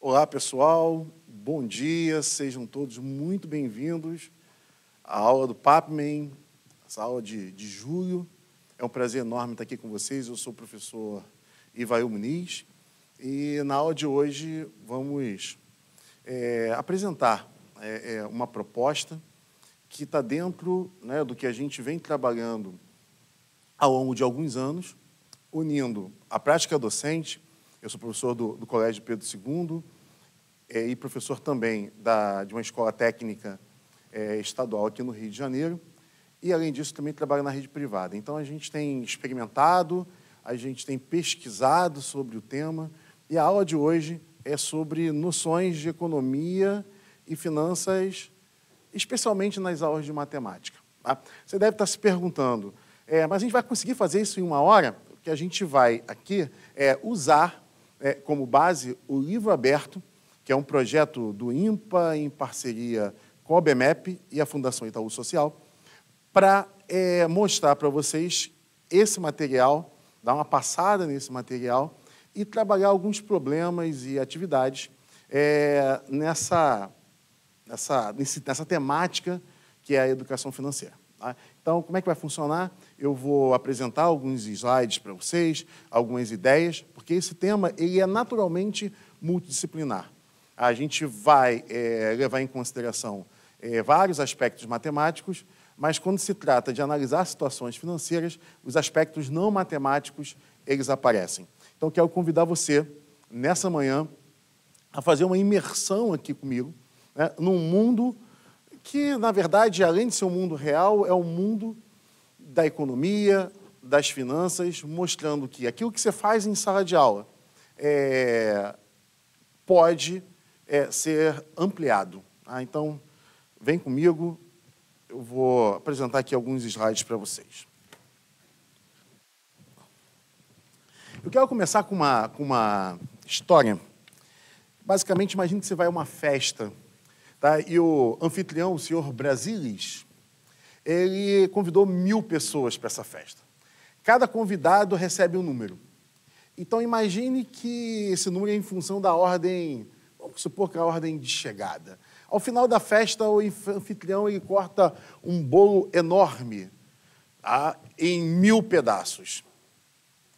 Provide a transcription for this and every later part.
Olá, pessoal. Bom dia. Sejam todos muito bem-vindos à aula do PAPMEN, essa aula de julho. É um prazer enorme estar aqui com vocês. Eu sou o professor Ivail Muniz e, na aula de hoje, vamos apresentar uma proposta que está dentro, né, do que a gente vem trabalhando ao longo de alguns anos, unindo a prática docente. Eu sou professor do Colégio Pedro II e professor também de uma escola técnica estadual aqui no Rio de Janeiro. E, além disso, também trabalho na rede privada. Então, a gente tem experimentado, a gente tem pesquisado sobre o tema, e a aula de hoje é sobre noções de economia e finanças, especialmente nas aulas de matemática. Tá? Você deve estar se perguntando, mas a gente vai conseguir fazer isso em 1 hora? Porque a gente vai aqui usar como base o livro aberto, que é um projeto do INPA em parceria com a OBMEP e a Fundação Itaú Social, para mostrar para vocês esse material, dar uma passada nesse material e trabalhar alguns problemas e atividades nessa temática que é a educação financeira. Tá? Então, como é que vai funcionar? Eu vou apresentar alguns slides para vocês, algumas ideias, porque esse tema ele é naturalmente multidisciplinar. A gente vai levar em consideração vários aspectos matemáticos, mas quando se trata de analisar situações financeiras, os aspectos não matemáticos, eles aparecem. Então, quero convidar você, nessa manhã, a fazer uma imersão aqui comigo, né, num mundo que, na verdade, além de ser um mundo real, é um mundo da economia, das finanças, mostrando que aquilo que você faz em sala de aula pode ser ampliado. Tá? Então, vem comigo, eu vou apresentar aqui alguns slides para vocês. Eu quero começar com uma história. Basicamente, imagine que você vai a uma festa, tá? E o anfitrião, o senhor Brasilis, ele convidou 1000 pessoas para essa festa. Cada convidado recebe um número. Então, imagine que esse número é em função da ordem, vamos supor que é a ordem de chegada. Ao final da festa, o anfitrião ele corta um bolo enorme, tá, em 1000 pedaços.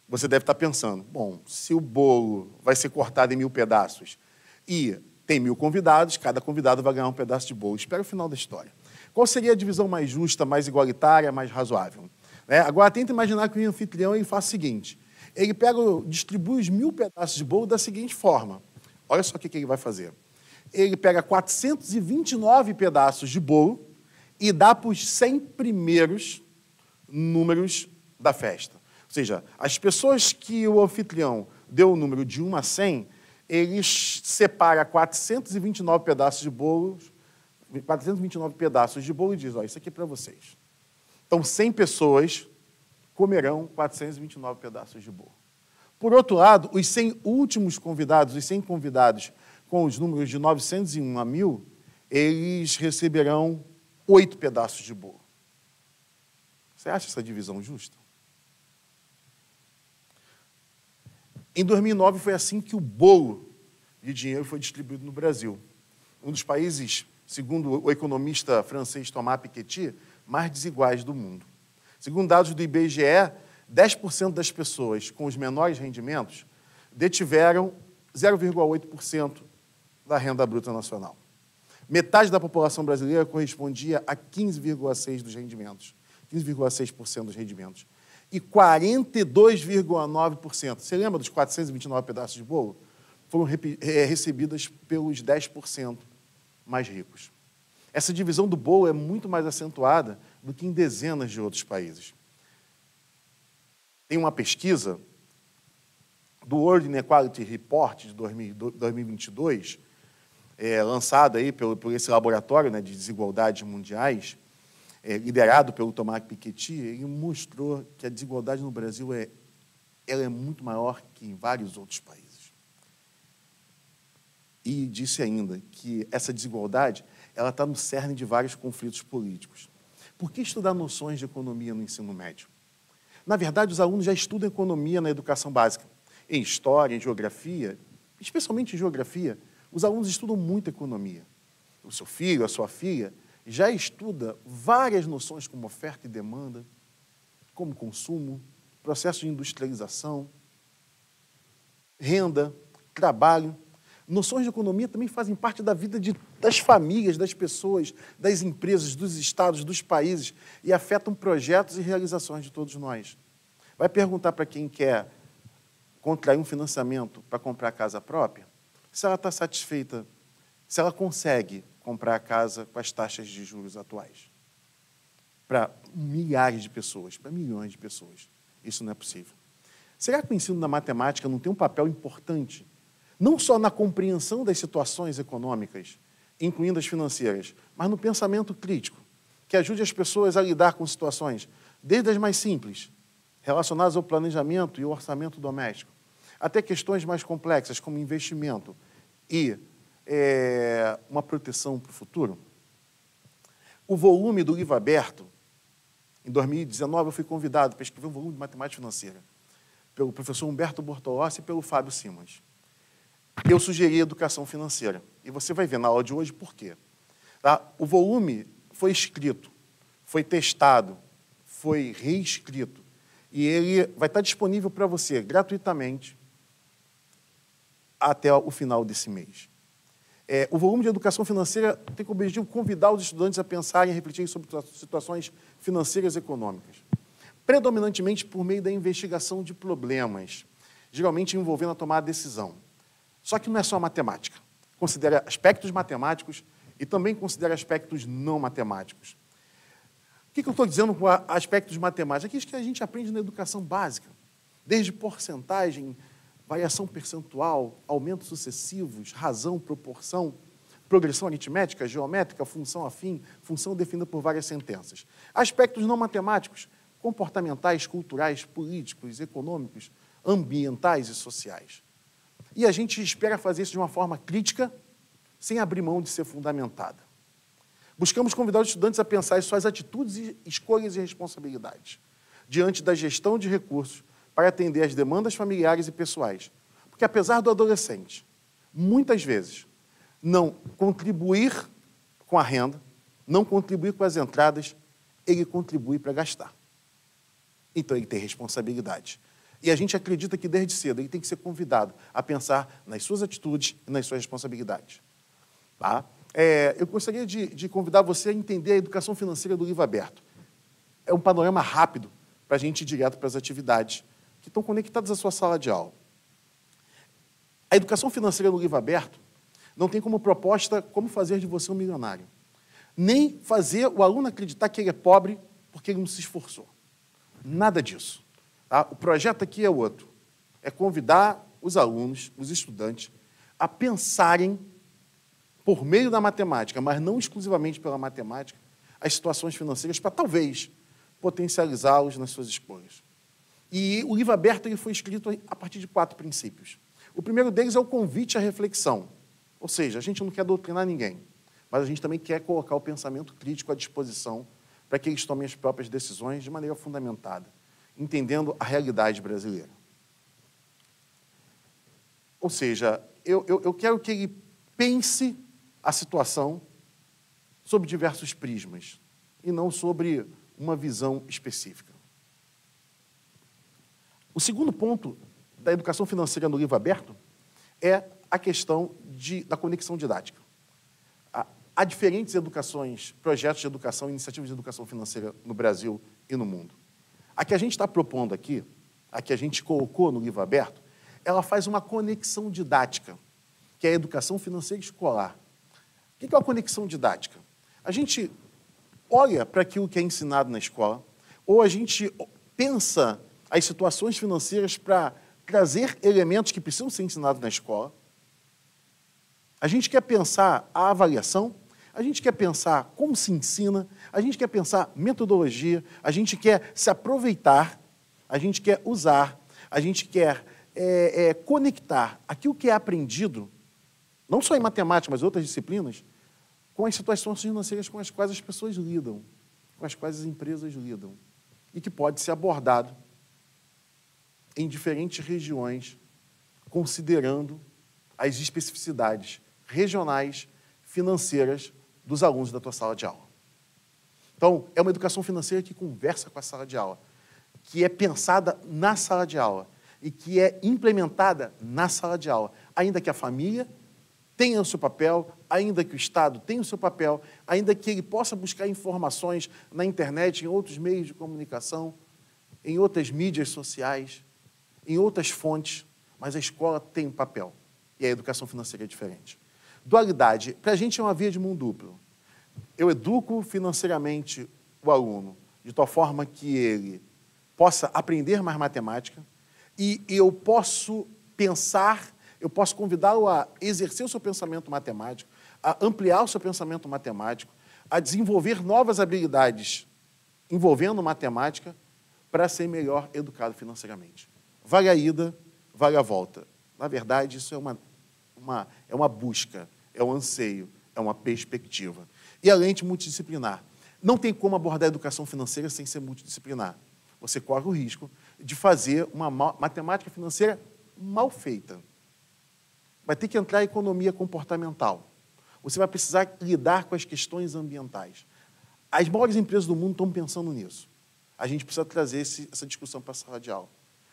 Você deve estar pensando, bom, se o bolo vai ser cortado em 1000 pedaços e tem 1000 convidados, cada convidado vai ganhar um pedaço de bolo. Espera o final da história. Qual seria a divisão mais justa, mais igualitária, mais razoável? Agora, tenta imaginar que o anfitrião ele faz o seguinte, ele distribui os 1000 pedaços de bolo da seguinte forma. Olha só o que ele vai fazer. Ele pega 429 pedaços de bolo e dá para os 100 primeiros números da festa. Ou seja, as pessoas que o anfitrião deu o número de 1 a 100, ele separa 429 pedaços de bolo, 429 pedaços de bolo e diz, ó, isso aqui é para vocês. Então, 100 pessoas comerão 429 pedaços de bolo. Por outro lado, os 100 últimos convidados, os 100 convidados com os números de 901 a 1000, eles receberão 8 pedaços de bolo. Você acha essa divisão justa? Em 2009, foi assim que o bolo de dinheiro foi distribuído no Brasil. Um dos países, segundo o economista francês Thomas Piketty, mais desiguais do mundo. Segundo dados do IBGE, 10% das pessoas com os menores rendimentos detiveram 0,8% da renda bruta nacional. Metade da população brasileira correspondia a 15,6% dos rendimentos. 15,6% dos rendimentos. E 42,9%, você lembra dos 429 pedaços de bolo? Foram recebidas pelos 10% mais ricos. Essa divisão do bolo é muito mais acentuada do que em dezenas de outros países. Tem uma pesquisa do World Inequality Report de 2022, lançada aí por esse laboratório, né, de desigualdades mundiais, liderado pelo Thomas Piketty. Ele mostrou que a desigualdade no Brasil ela é muito maior que em vários outros países. E disse ainda que essa desigualdade ela está no cerne de vários conflitos políticos. Por que estudar noções de economia no ensino médio? Na verdade, os alunos já estudam economia na educação básica, em história, em geografia, especialmente em geografia, Os alunos estudam muito economia. O seu filho, a sua filha, já estuda várias noções como oferta e demanda, como consumo, processo de industrialização, renda, trabalho. Noções de economia também fazem parte da vida das famílias, das pessoas, das empresas, dos estados, dos países e afetam projetos e realizações de todos nós. Vai perguntar para quem quer contrair um financiamento para comprar a casa própria, se ela está satisfeita, se ela consegue comprar a casa com as taxas de juros atuais. Para milhares de pessoas, para milhões de pessoas. Isso não é possível. Será que o ensino da matemática não tem um papel importante, não só na compreensão das situações econômicas, incluindo as financeiras, mas no pensamento crítico, que ajude as pessoas a lidar com situações, desde as mais simples, relacionadas ao planejamento e ao orçamento doméstico, até questões mais complexas, como investimento e uma proteção para o futuro? O volume do livro aberto, em 2019, eu fui convidado para escrever um volume de matemática financeira, pelo professor Humberto Bortolossi e pelo Fábio Simões. Eu sugeri educação financeira. E você vai ver na aula de hoje por quê. Tá? O volume foi escrito, foi testado, foi reescrito. E ele vai estar disponível para você gratuitamente até o final desse mês. O volume de educação financeira tem como objetivo convidar os estudantes a pensarem e refletirem sobre situações financeiras e econômicas, predominantemente por meio da investigação de problemas, geralmente envolvendo a tomada de decisão. Só que não é só matemática. Considera aspectos matemáticos e também considera aspectos não matemáticos. O que eu estou dizendo com aspectos matemáticos? Aquilo que a gente aprende na educação básica, desde porcentagem, variação percentual, aumentos sucessivos, razão, proporção, progressão aritmética, geométrica, função afim, função definida por várias sentenças. Aspectos não matemáticos, comportamentais, culturais, políticos, econômicos, ambientais e sociais. E a gente espera fazer isso de uma forma crítica, sem abrir mão de ser fundamentada. Buscamos convidar os estudantes a pensar em suas atitudes, escolhas e responsabilidades diante da gestão de recursos para atender às demandas familiares e pessoais. Porque, apesar do adolescente, muitas vezes, não contribuir com a renda, não contribuir com as entradas, ele contribui para gastar. Então, ele tem responsabilidade. E a gente acredita que, desde cedo, ele tem que ser convidado a pensar nas suas atitudes e nas suas responsabilidades. Tá? Eu gostaria de convidar você a entender a educação financeira do livro aberto. É um panorama rápido para a gente ir direto para as atividades que estão conectadas à sua sala de aula. A educação financeira no livro aberto não tem como proposta como fazer de você um milionário, nem fazer o aluno acreditar que ele é pobre porque ele não se esforçou. Nada disso. Tá? O projeto aqui é outro. É convidar os alunos, os estudantes, a pensarem, por meio da matemática, mas não exclusivamente pela matemática, as situações financeiras para, talvez, potencializá-los nas suas escolhas. E o livro aberto ele foi escrito a partir de 4 princípios. O primeiro deles é o convite à reflexão. Ou seja, a gente não quer doutrinar ninguém, mas a gente também quer colocar o pensamento crítico à disposição para que eles tomem as próprias decisões de maneira fundamentada, entendendo a realidade brasileira. Ou seja, eu quero que ele pense a situação sob diversos prismas e não sobre uma visão específica. O segundo ponto da educação financeira no livro aberto é a questão da conexão didática. Há diferentes educações, projetos de educação, iniciativas de educação financeira no Brasil e no mundo. A que a gente está propondo aqui, a que a gente colocou no livro aberto, ela faz uma conexão didática, que é a educação financeira escolar. O que é uma conexão didática? A gente olha para aquilo que é ensinado na escola, ou a gente pensa as situações financeiras para trazer elementos que precisam ser ensinados na escola. A gente quer pensar a avaliação, a gente quer pensar como se ensina, a gente quer pensar metodologia, a gente quer se aproveitar, a gente quer usar, a gente quer conectar aquilo que é aprendido, não só em matemática, mas em outras disciplinas, com as situações financeiras com as quais as pessoas lidam, com as quais as empresas lidam, e que pode ser abordado em diferentes regiões, considerando as especificidades regionais, financeiras dos alunos da tua sala de aula. Então, é uma educação financeira que conversa com a sala de aula, que é pensada na sala de aula e que é implementada na sala de aula, ainda que a família tenha o seu papel, ainda que o Estado tenha o seu papel, ainda que ele possa buscar informações na internet, em outros meios de comunicação, em outras mídias sociais, em outras fontes, mas a escola tem um papel. E a educação financeira é diferente. Dualidade, para a gente é uma via de mão duplo. Eu educo financeiramente o aluno de tal forma que ele possa aprender mais matemática e eu posso pensar, eu posso convidá-lo a exercer o seu pensamento matemático, a ampliar o seu pensamento matemático, a desenvolver novas habilidades envolvendo matemática para ser melhor educado financeiramente. Vale a ida, vale a volta. Na verdade, isso é uma busca, é um anseio, é uma perspectiva. E a lente multidisciplinar. Não tem como abordar a educação financeira sem ser multidisciplinar. Você corre o risco de fazer uma matemática financeira mal feita. Vai ter que entrar a economia comportamental. Você vai precisar lidar com as questões ambientais. As maiores empresas do mundo estão pensando nisso. A gente precisa trazer essa discussão para a sala de aula.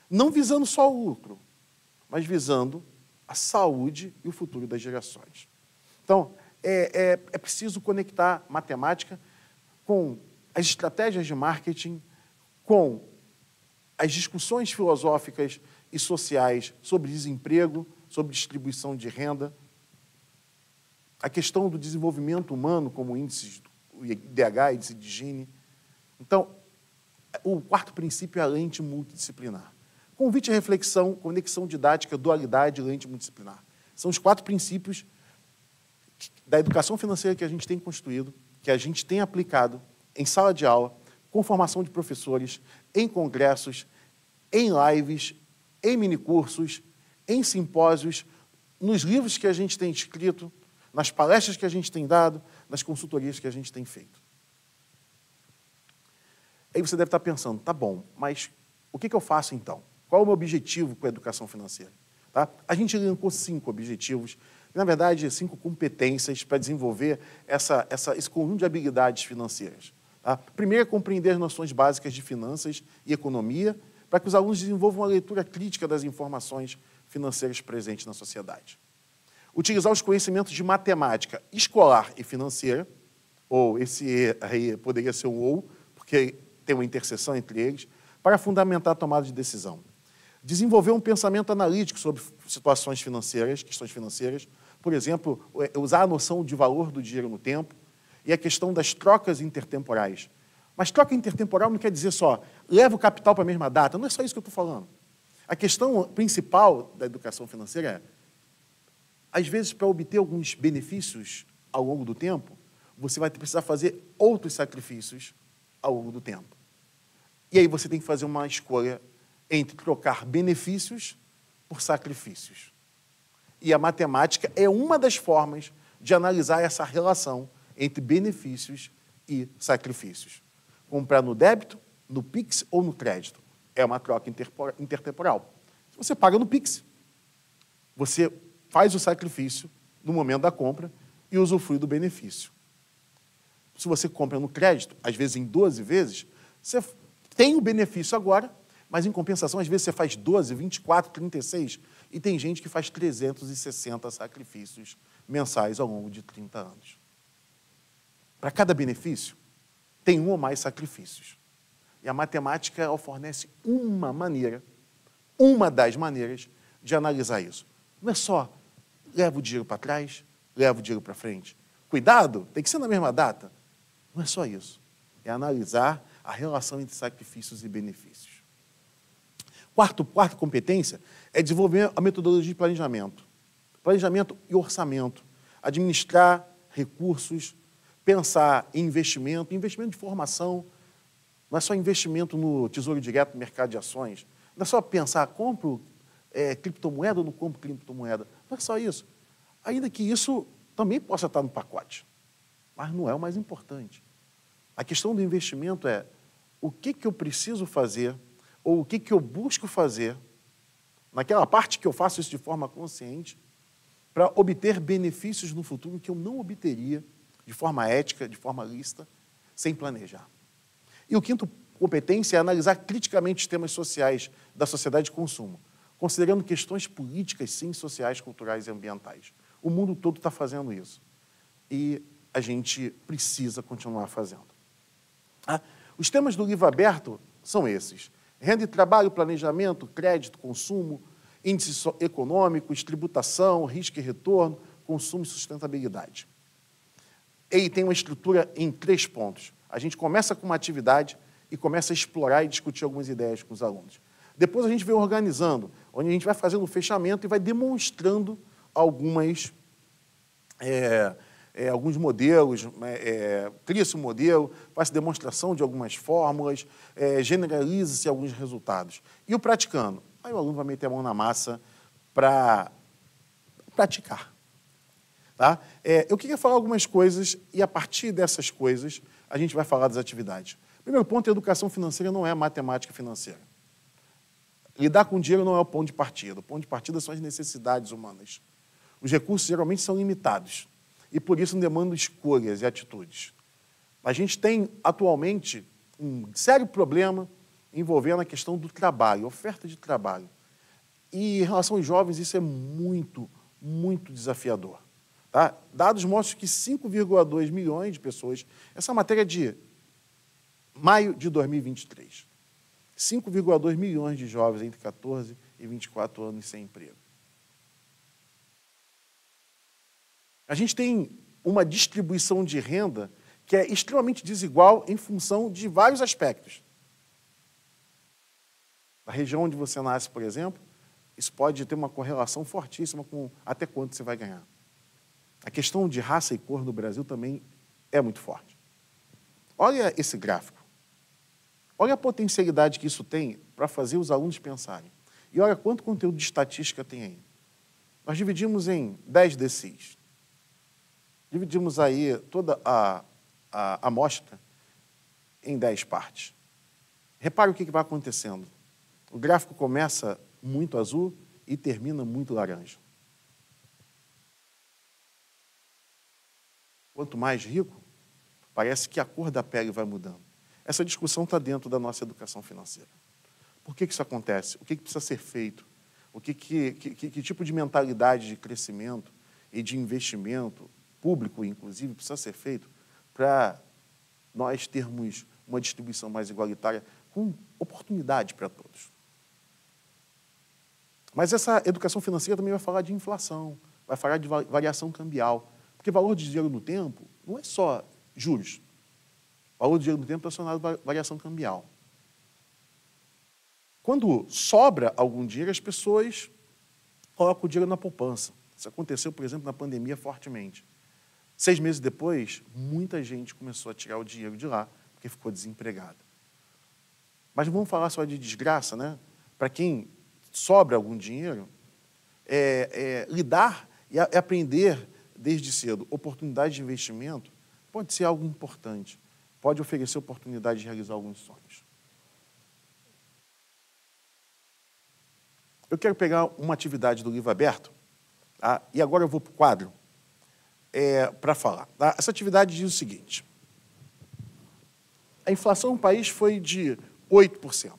Não visando só o lucro, mas visando a saúde e o futuro das gerações. Então, é preciso conectar matemática com as estratégias de marketing, com as discussões filosóficas e sociais sobre desemprego, sobre distribuição de renda, a questão do desenvolvimento humano, como índices, o IDH, índice de Gini. Então, o quarto princípio é a lente multidisciplinar. Convite à reflexão, conexão didática, dualidade, lente multidisciplinar. São os 4 princípios da educação financeira que a gente tem construído, que a gente tem aplicado em sala de aula, com formação de professores, em congressos, em lives, em minicursos, em simpósios, nos livros que a gente tem escrito, nas palestras que a gente tem dado, nas consultorias que a gente tem feito. Aí você deve estar pensando, tá bom, mas o que eu faço então? Qual é o meu objetivo com a educação financeira? Tá? A gente elencou 5 objetivos, na verdade, 5 competências para desenvolver esse conjunto de habilidades financeiras. Tá? Primeiro é compreender as noções básicas de finanças e economia, para que os alunos desenvolvam uma leitura crítica das informações financeiras presentes na sociedade. Utilizar os conhecimentos de matemática escolar e financeira, ou esse E aí poderia ser um ou, porque tem uma interseção entre eles, para fundamentar a tomada de decisão. Desenvolver um pensamento analítico sobre situações financeiras, questões financeiras, por exemplo, usar a noção de valor do dinheiro no tempo e a questão das trocas intertemporais. Mas troca intertemporal não quer dizer só leva o capital para a mesma data, não é só isso que eu estou falando. A questão principal da educação financeira é, às vezes, para obter alguns benefícios ao longo do tempo, você vai precisar fazer outros sacrifícios ao longo do tempo. E aí você tem que fazer uma escolha entre trocar benefícios por sacrifícios. E a matemática é uma das formas de analisar essa relação entre benefícios e sacrifícios. Comprar no débito, no Pix ou no crédito. É uma troca intertemporal. Se você paga no Pix, você faz o sacrifício no momento da compra e usufrui do benefício. Se você compra no crédito, às vezes em 12 vezes, você tem o benefício agora, mas em compensação, às vezes você faz 12, 24, 36, e tem gente que faz 360 sacrifícios mensais ao longo de 30 anos. Para cada benefício, tem um ou mais sacrifícios. E a matemática ela fornece uma das maneiras de analisar isso. Não é só leva o dinheiro para trás, leva o dinheiro para frente. Cuidado, tem que ser na mesma data. Não é só isso. É analisar a relação entre sacrifícios e benefícios. Quarta competência é desenvolver a metodologia de planejamento. Planejamento e orçamento. Administrar recursos, pensar em investimento de formação. Não é só investimento no Tesouro Direto, no mercado de ações. Não é só pensar, compro criptomoeda ou não compro criptomoeda. Não é só isso. Ainda que isso também possa estar no pacote. Mas não é o mais importante. A questão do investimento é o que eu preciso fazer ou o que eu busco fazer naquela parte que eu faço isso de forma consciente para obter benefícios no futuro que eu não obteria de forma ética, de forma lícita, sem planejar. E o quinto competência é analisar criticamente os temas sociais da sociedade de consumo, considerando questões políticas, sim, sociais, culturais e ambientais. O mundo todo está fazendo isso. E a gente precisa continuar fazendo. Os temas do livro aberto são esses: renda e trabalho, planejamento, crédito, consumo, índices econômicos, tributação, risco e retorno, consumo e sustentabilidade. Ele tem uma estrutura em 3 pontos. A gente começa com uma atividade e começa a explorar e discutir algumas ideias com os alunos. Depois a gente vem organizando, onde a gente vai fazendo o fechamento e vai demonstrando alguns modelos, cria-se um modelo, faz demonstração de algumas fórmulas, generaliza-se alguns resultados. E o praticando? Aí o aluno vai meter a mão na massa para praticar. Tá? Eu queria falar algumas coisas e, a partir dessas coisas, a gente vai falar das atividades. Primeiro ponto, a educação financeira não é matemática financeira. Lidar com dinheiro não é o ponto de partida. O ponto de partida são as necessidades humanas. Os recursos geralmente são limitados e, por isso, demandam escolhas e atitudes. A gente tem, atualmente, um sério problema envolvendo a questão do trabalho, oferta de trabalho. E, em relação aos jovens, isso é muito, muito desafiador. Tá? Dados mostram que 5,2 milhões de pessoas, essa matéria é de maio de 2023, 5,2 milhões de jovens entre 14 e 24 anos sem emprego. A gente tem uma distribuição de renda que é extremamente desigual em função de vários aspectos. Na região onde você nasce, por exemplo, isso pode ter uma correlação fortíssima com até quanto você vai ganhar. A questão de raça e cor no Brasil também é muito forte. Olha esse gráfico. Olha a potencialidade que isso tem para fazer os alunos pensarem. E olha quanto conteúdo de estatística tem aí. Nós dividimos em 10 DCIs. Dividimos aí toda a amostra em 10 partes. Repare o que vai acontecendo. O gráfico começa muito azul e termina muito laranja. Quanto mais rico, parece que a cor da pele vai mudando. Essa discussão está dentro da nossa educação financeira. Por que isso acontece? O que precisa ser feito? Que tipo de mentalidade de crescimento e de investimento público, inclusive, precisa ser feito para nós termos uma distribuição mais igualitária com oportunidade para todos? Mas essa educação financeira também vai falar de inflação, vai falar de variação cambial, porque valor de dinheiro no tempo não é só juros. O valor de dinheiro no tempo é relacionado à variação cambial. Quando sobra algum dinheiro, as pessoas colocam o dinheiro na poupança. Isso aconteceu, por exemplo, na pandemia fortemente. 6 meses depois, muita gente começou a tirar o dinheiro de lá, porque ficou desempregada. Mas não vamos falar só de desgraça, né? Para quem sobra algum dinheiro, lidar e aprender desde cedo oportunidade de investimento pode ser algo importante, pode oferecer oportunidade de realizar alguns sonhos. Eu quero pegar uma atividade do livro aberto, tá? E agora eu vou para o quadro para falar. Tá? Essa atividade diz o seguinte: a inflação no país foi de 8%.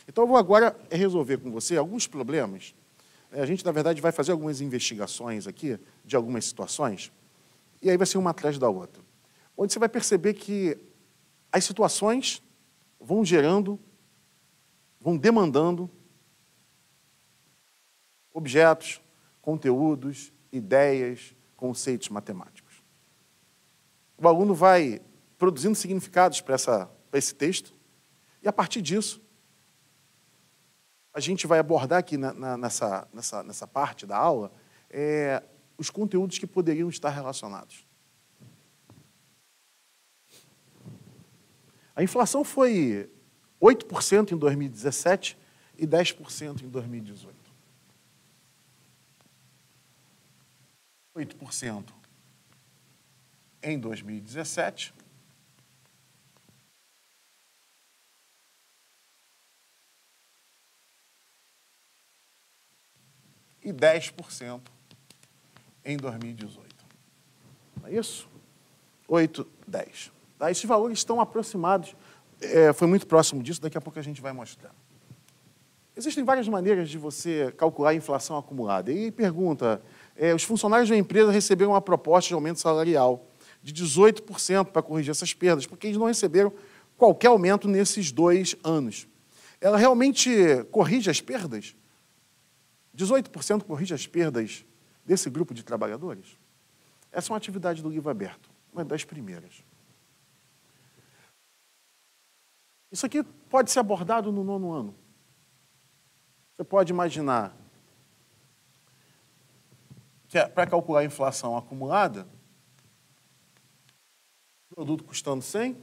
Então, eu vou agora resolver com você alguns problemas. A gente, na verdade, vai fazer algumas investigações aqui de algumas situações, e aí vai ser uma atrás da outra, onde você vai perceber que as situações vão gerando, vão demandando objetos, conteúdos, ideias, conceitos matemáticos. O aluno vai produzindo significados para esse texto, e, a partir disso, a gente vai abordar aqui nessa parte da aula os conteúdos que poderiam estar relacionados. A inflação foi 8% em 2017 e 10% em 2018. 8% em 2017 e 10% em 2018. Não é isso? 8, 10. Tá? Esses valores estão aproximados, foi muito próximo disso, daqui a pouco a gente vai mostrar. Existem várias maneiras de você calcular a inflação acumulada. E pergunta, os funcionários da empresa receberam uma proposta de aumento salarial de 18% para corrigir essas perdas, porque eles não receberam qualquer aumento nesses 2 anos. Ela realmente corrige as perdas? 18% corrige as perdas desse grupo de trabalhadores? Essa é uma atividade do livro aberto, uma das primeiras. Isso aqui pode ser abordado no 9º ano. Você pode imaginar que para calcular a inflação acumulada, produto custando 100,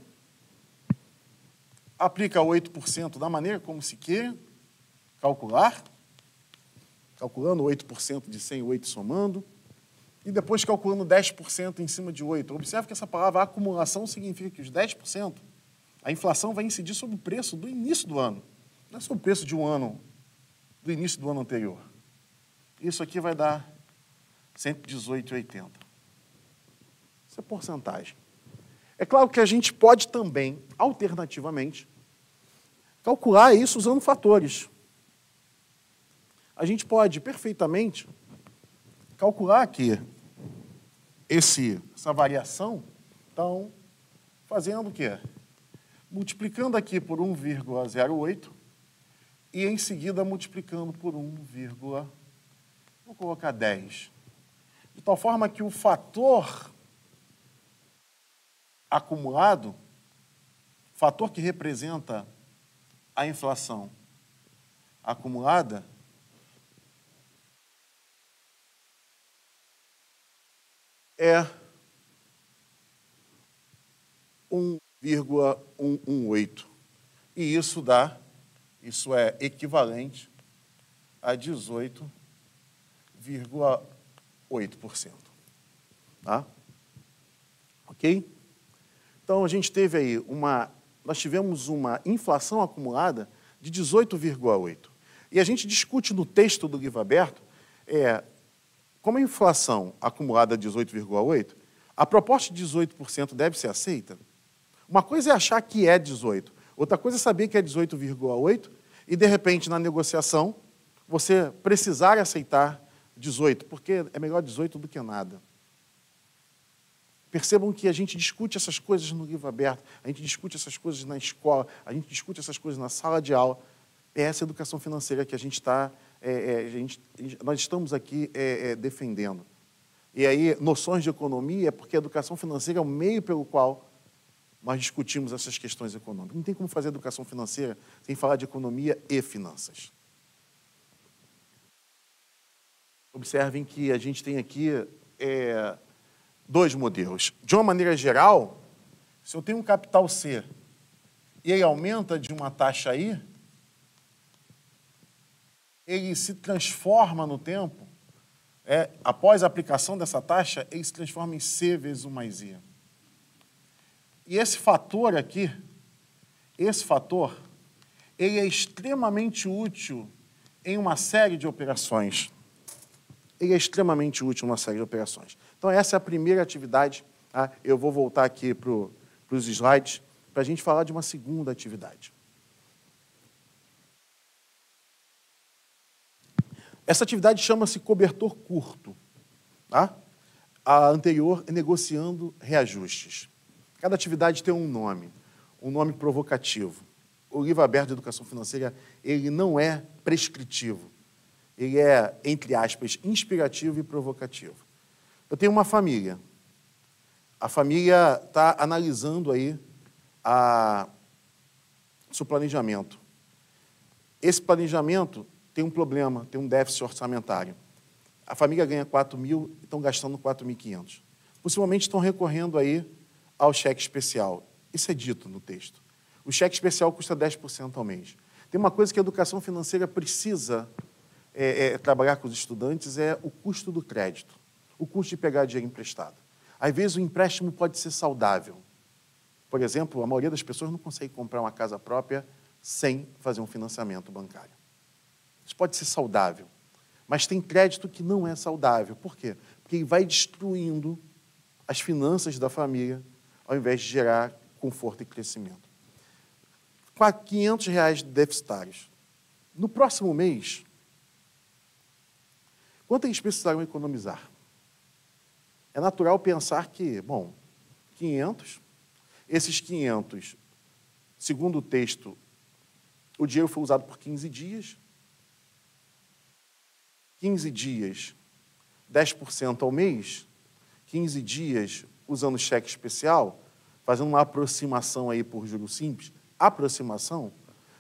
aplica 8% da maneira como se queira calcular, calculando 8% de 100, 8 somando, e depois calculando 10% em cima de 8. Observe que essa palavra acumulação significa que os 10%, a inflação vai incidir sobre o preço do início do ano, não é sobre o preço de um ano, do início do ano anterior. Isso aqui vai dar 118,80. Isso é porcentagem. É claro que a gente pode também, alternativamente, calcular isso usando fatores. A gente pode perfeitamente calcular aqui essa variação, então, fazendo o quê? Multiplicando aqui por 1,08 e, em seguida, multiplicando por vou colocar 10. De tal forma que o fator acumulado, fator que representa a inflação acumulada, é 1,118. E isso é equivalente a 18,8%. Tá? Ok? Então, a gente teve aí nós tivemos uma inflação acumulada de 18,8%. E a gente discute no texto do livro aberto, como a inflação acumulada é 18,8%, a proposta de 18% deve ser aceita? Uma coisa é achar que é 18%, outra coisa é saber que é 18,8% e, de repente, na negociação, você precisar aceitar 18%, porque é melhor 18% do que nada. Percebam que a gente discute essas coisas no livro aberto, a gente discute essas coisas na escola, a gente discute essas coisas na sala de aula. É essa educação financeira que nós estamos aqui defendendo. E aí, noções de economia é porque a educação financeira é o meio pelo qual nós discutimos essas questões econômicas. Não tem como fazer educação financeira sem falar de economia e finanças. Observem que a gente tem aqui 2 modelos. De uma maneira geral, se eu tenho um capital C e ele aumenta de uma taxa I, ele se transforma no tempo, após a aplicação dessa taxa, ele se transforma em C vezes 1 mais I. E esse fator aqui, ele é extremamente útil em uma série de operações. Então, essa é a primeira atividade. Tá? Eu vou voltar aqui para os slides para a gente falar de uma segunda atividade. Essa atividade chama-se cobertor curto. Tá? A anterior é negociando reajustes. Cada atividade tem um nome provocativo. O livro aberto de educação financeira, ele não é prescritivo. Ele é, entre aspas, inspirativo e provocativo. Eu tenho uma família. A família está analisando aí seu planejamento. Esse planejamento tem um problema, tem um déficit orçamentário. A família ganha 4.000 e estão gastando 4.500. Possivelmente estão recorrendo aí ao cheque especial. Isso é dito no texto. O cheque especial custa 10% ao mês. Tem uma coisa que a educação financeira precisa trabalhar com os estudantes, é o custo do crédito, o custo de pegar dinheiro emprestado. Às vezes, o empréstimo pode ser saudável. Por exemplo, a maioria das pessoas não consegue comprar uma casa própria sem fazer um financiamento bancário. Isso pode ser saudável, mas tem crédito que não é saudável. Por quê? que ele vai destruindo as finanças da família, ao invés de gerar conforto e crescimento. R$ 500 deficitários. No próximo mês, quanto eles precisarão economizar? É natural pensar que, bom, 500, esses 500, segundo o texto, o dinheiro foi usado por 15 dias. 15 dias, 10% ao mês, 15 dias usando cheque especial, fazendo uma aproximação aí por juros simples, aproximação,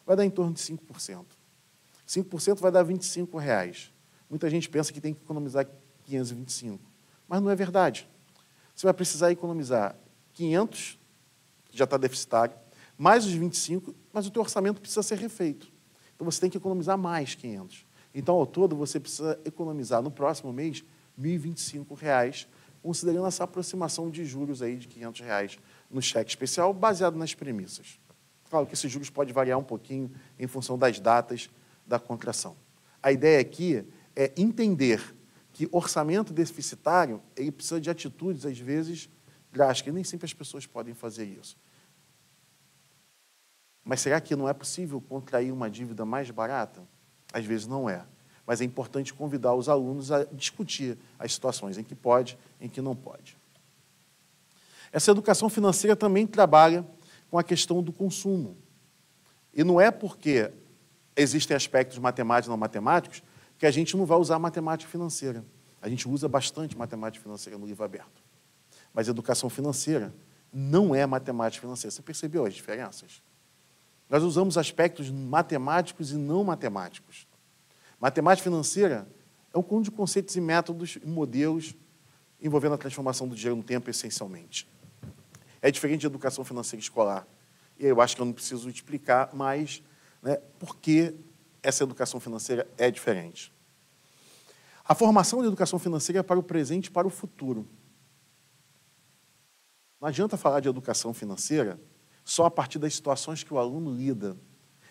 vai dar em torno de 5%. 5% vai dar R$ 25. Muita gente pensa que tem que economizar 525, mas não é verdade. Você vai precisar economizar 500, que já está deficitário, mais os 25, mas o teu orçamento precisa ser refeito. Então, você tem que economizar mais 500. Então, ao todo, você precisa economizar no próximo mês R$ 1.025, considerando essa aproximação de juros aí de R$ 500 no cheque especial, baseado nas premissas. Claro que esses juros podem variar um pouquinho em função das datas da contração. A ideia aqui é entender que orçamento deficitário ele precisa de atitudes, às vezes, drásticas. E nem sempre as pessoas podem fazer isso. Mas será que não é possível contrair uma dívida mais barata? Às vezes não é. Mas é importante convidar os alunos a discutir as situações em que pode, em que não pode. Essa educação financeira também trabalha com a questão do consumo. E não é porque existem aspectos matemáticos e não matemáticos que a gente não vai usar matemática financeira. A gente usa bastante matemática financeira no livro aberto. Mas educação financeira não é matemática financeira. Você percebeu as diferenças? Nós usamos aspectos matemáticos e não matemáticos. Matemática financeira é um conjunto de conceitos e métodos e modelos envolvendo a transformação do dinheiro no tempo, essencialmente. É diferente de educação financeira escolar. E eu acho que eu não preciso explicar mais, né, por que essa educação financeira é diferente. A formação da educação financeira é para o presente e para o futuro. Não adianta falar de educação financeira só a partir das situações que o aluno lida.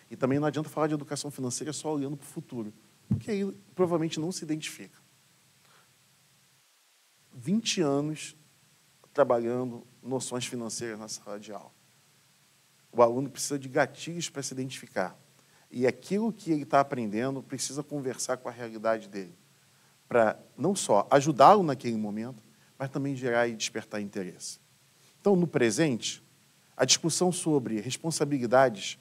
E também não adianta falar de educação financeira só olhando para o futuro, porque aí provavelmente não se identifica. 20 anos trabalhando noções financeiras na sala de aula. O aluno precisa de gatilhos para se identificar. E aquilo que ele está aprendendo precisa conversar com a realidade dele, para não só ajudá-lo naquele momento, mas também gerar e despertar interesse. Então, no presente, a discussão sobre responsabilidades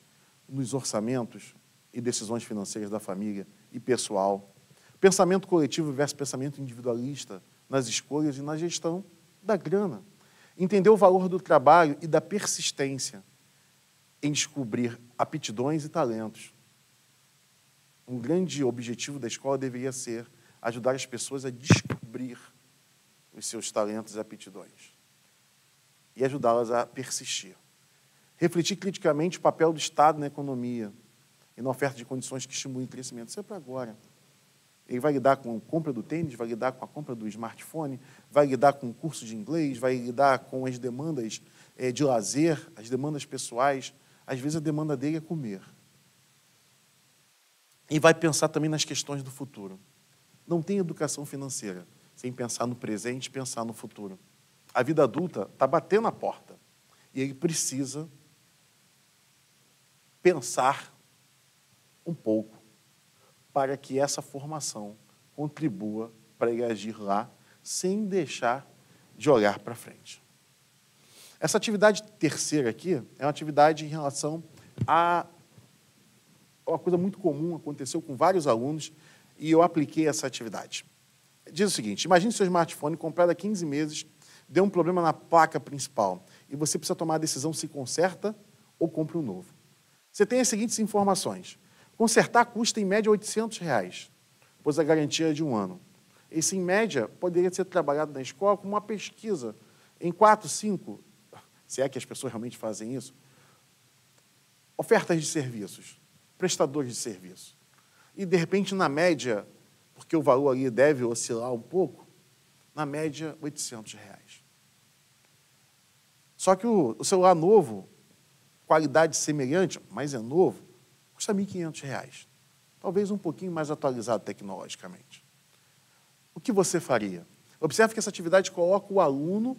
nos orçamentos e decisões financeiras da família e pessoal, pensamento coletivo versus pensamento individualista nas escolhas e na gestão da grana, entender o valor do trabalho e da persistência em descobrir aptidões e talentos. Um grande objetivo da escola deveria ser ajudar as pessoas a descobrir os seus talentos e aptidões e ajudá-las a persistir. Refletir criticamente o papel do Estado na economia e na oferta de condições que estimulem o crescimento. Isso é para agora. Ele vai lidar com a compra do tênis, vai lidar com a compra do smartphone, vai lidar com o curso de inglês, vai lidar com as demandas de lazer, as demandas pessoais. Às vezes a demanda dele é comer. E vai pensar também nas questões do futuro. Não tem educação financeira sem pensar no presente e pensar no futuro. A vida adulta está batendo a porta e ele precisa pensar um pouco para que essa formação contribua para ele agir lá sem deixar de olhar para frente. Essa atividade terceira aqui é uma atividade em relação a uma coisa muito comum, aconteceu com vários alunos, e eu apliquei essa atividade. Diz o seguinte: imagine seu smartphone comprado há 15 meses, deu um problema na placa principal, e você precisa tomar a decisão se conserta ou compra um novo. Você tem as seguintes informações. Consertar custa, em média, R$ 800, pois a garantia é de 1 ano. Esse, em média, poderia ser trabalhado na escola como uma pesquisa em 4, 5, se é que as pessoas realmente fazem isso, ofertas de serviços, prestadores de serviço. E, de repente, na média, porque o valor ali deve oscilar um pouco, na média, R$ 800. Só que o celular novo, qualidade semelhante, mas é novo, custa R$ 1.500. Talvez um pouquinho mais atualizado tecnologicamente. O que você faria? Observe que essa atividade coloca o aluno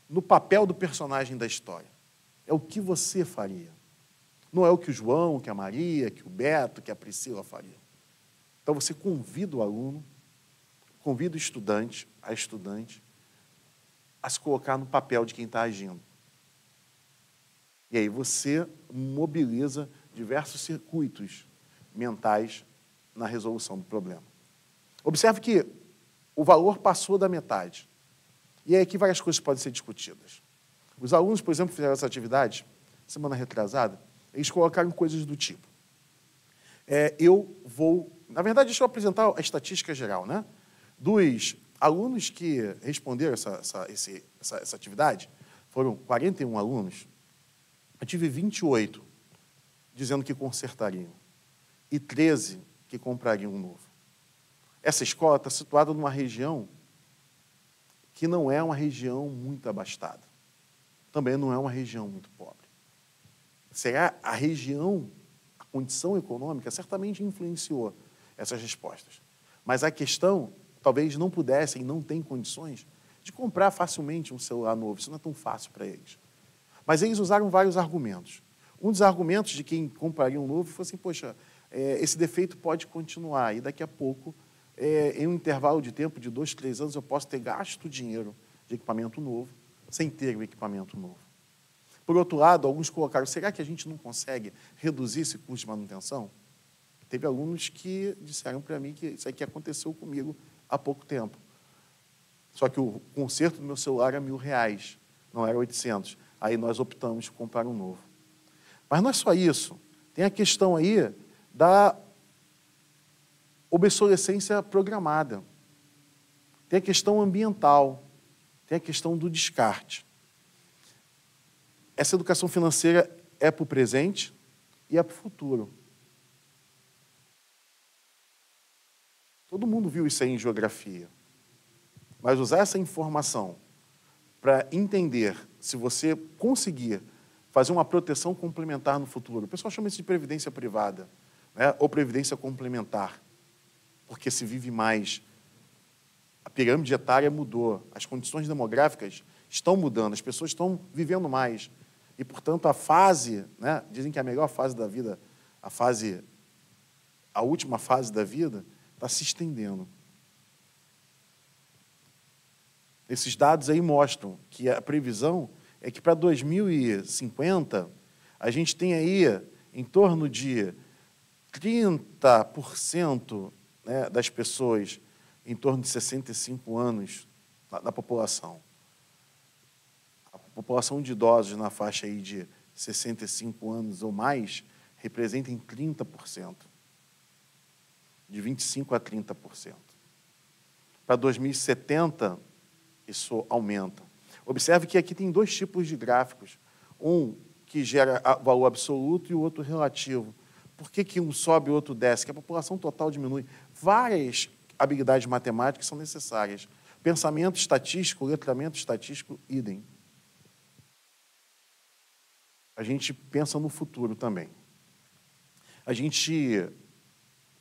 no papel do personagem da história. É o que você faria. Não é o que o João, que a Maria, que o Beto, que a Priscila faria. Então, você convida o aluno, convida o estudante, a estudante, a se colocar no papel de quem está agindo. E aí você mobiliza diversos circuitos mentais na resolução do problema. Observe que o valor passou da metade. E é aqui várias coisas podem ser discutidas. Os alunos, por exemplo, fizeram essa atividade, semana retrasada, eles colocaram coisas do tipo. Na verdade, deixa eu apresentar a estatística geral, né? Dos alunos que responderam essa atividade, foram 41 alunos, eu tive 28 dizendo que consertariam e 13 que comprariam um novo. Essa escola está situada numa região que não é uma região muito abastada. Também não é uma região muito pobre. Será a região, a condição econômica, certamente influenciou essas respostas. Mas a questão, talvez não pudessem, não têm condições de comprar facilmente um celular novo. Isso não é tão fácil para eles. Mas eles usaram vários argumentos. Um dos argumentos de quem compraria um novo foi assim, poxa, esse defeito pode continuar e daqui a pouco, em um intervalo de tempo de 2, 3 anos, eu posso ter gasto dinheiro de equipamento novo sem ter o equipamento novo. Por outro lado, alguns colocaram, será que a gente não consegue reduzir esse custo de manutenção? Teve alunos que disseram para mim que isso aqui aconteceu comigo há pouco tempo. Só que o conserto do meu celular era R$1.000, não era 800. Aí nós optamos por comprar um novo. Mas não é só isso. Tem a questão aí da obsolescência programada. Tem a questão ambiental. Tem a questão do descarte. Essa educação financeira é para o presente e é para o futuro. Todo mundo viu isso aí em geografia. Mas usar essa informação para entender se você conseguir fazer uma proteção complementar no futuro. O pessoal chama isso de previdência privada, né? Ou previdência complementar, porque se vive mais. A pirâmide etária mudou, as condições demográficas estão mudando, as pessoas estão vivendo mais. E, portanto, a fase, né? Dizem que a melhor fase da vida, a última fase da vida, está se estendendo. Esses dados aí mostram que a previsão é que para 2050 a gente tem aí em torno de 30%, né, das pessoas em torno de 65 anos da população. A população de idosos na faixa aí de 65 anos ou mais representa em 30%. De 25% a 30%. Para 2070, isso aumenta. Observe que aqui tem dois tipos de gráficos. Um que gera valor absoluto e o outro relativo. Por que um sobe e o outro desce? Que a população total diminui. Várias habilidades matemáticas são necessárias. Pensamento estatístico, letramento estatístico, idem. A gente pensa no futuro também. A gente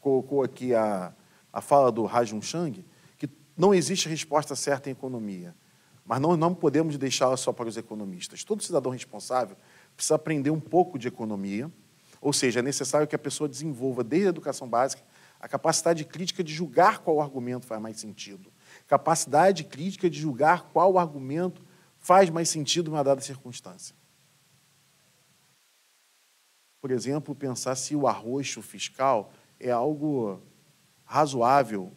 colocou aqui a fala do Rajun Chang, que não existe resposta certa em economia, mas não podemos deixá-la só para os economistas. Todo cidadão responsável precisa aprender um pouco de economia, ou seja, é necessário que a pessoa desenvolva, desde a educação básica, a capacidade crítica de julgar qual argumento faz mais sentido, capacidade crítica de julgar qual argumento faz mais sentido em uma dada circunstância. Por exemplo, pensar se o arroxo fiscal é algo razoável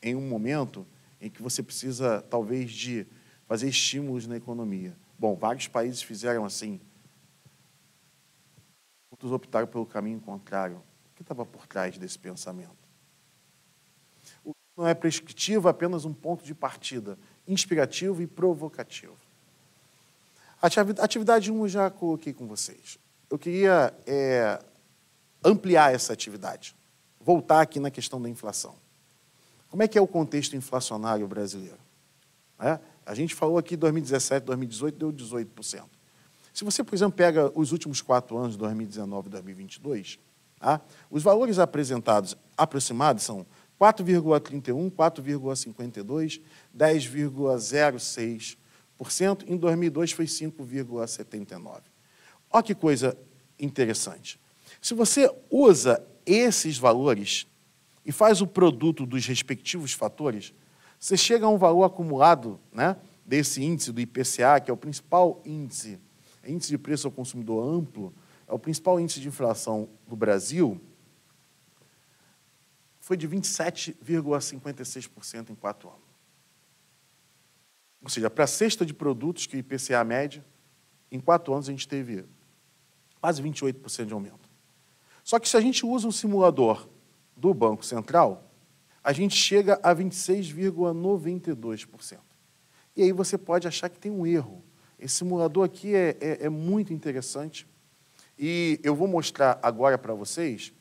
em um momento em que você precisa, talvez, de fazer estímulos na economia. Bom, vários países fizeram assim. Outros optaram pelo caminho contrário. O que estava por trás desse pensamento? Não é prescritivo, apenas um ponto de partida, inspirativo e provocativo. A atividade 1 eu já coloquei com vocês. Eu queria ampliar essa atividade, voltar aqui na questão da inflação. Como é que é o contexto inflacionário brasileiro? A gente falou aqui 2017, 2018, deu 18%. Se você, por exemplo, pega os últimos 4 anos, 2019 e 2022, os valores apresentados, aproximados, são 4,31%, 4,52%, 10,06%. Em 2002 foi 5,79%. Olha que coisa interessante. Se você usa esses valores e faz o produto dos respectivos fatores, você chega a um valor acumulado, né, desse índice do IPCA, que é o principal índice de preço ao consumidor amplo, é o principal índice de inflação do Brasil, foi de 27,56% em 4 anos. Ou seja, para a cesta de produtos que o IPCA mede, em 4 anos a gente teve quase 28% de aumento. Só que se a gente usa um simulador do Banco Central, a gente chega a 26,92%. E aí você pode achar que tem um erro. Esse simulador aqui é muito interessante. E eu vou mostrar agora para vocês,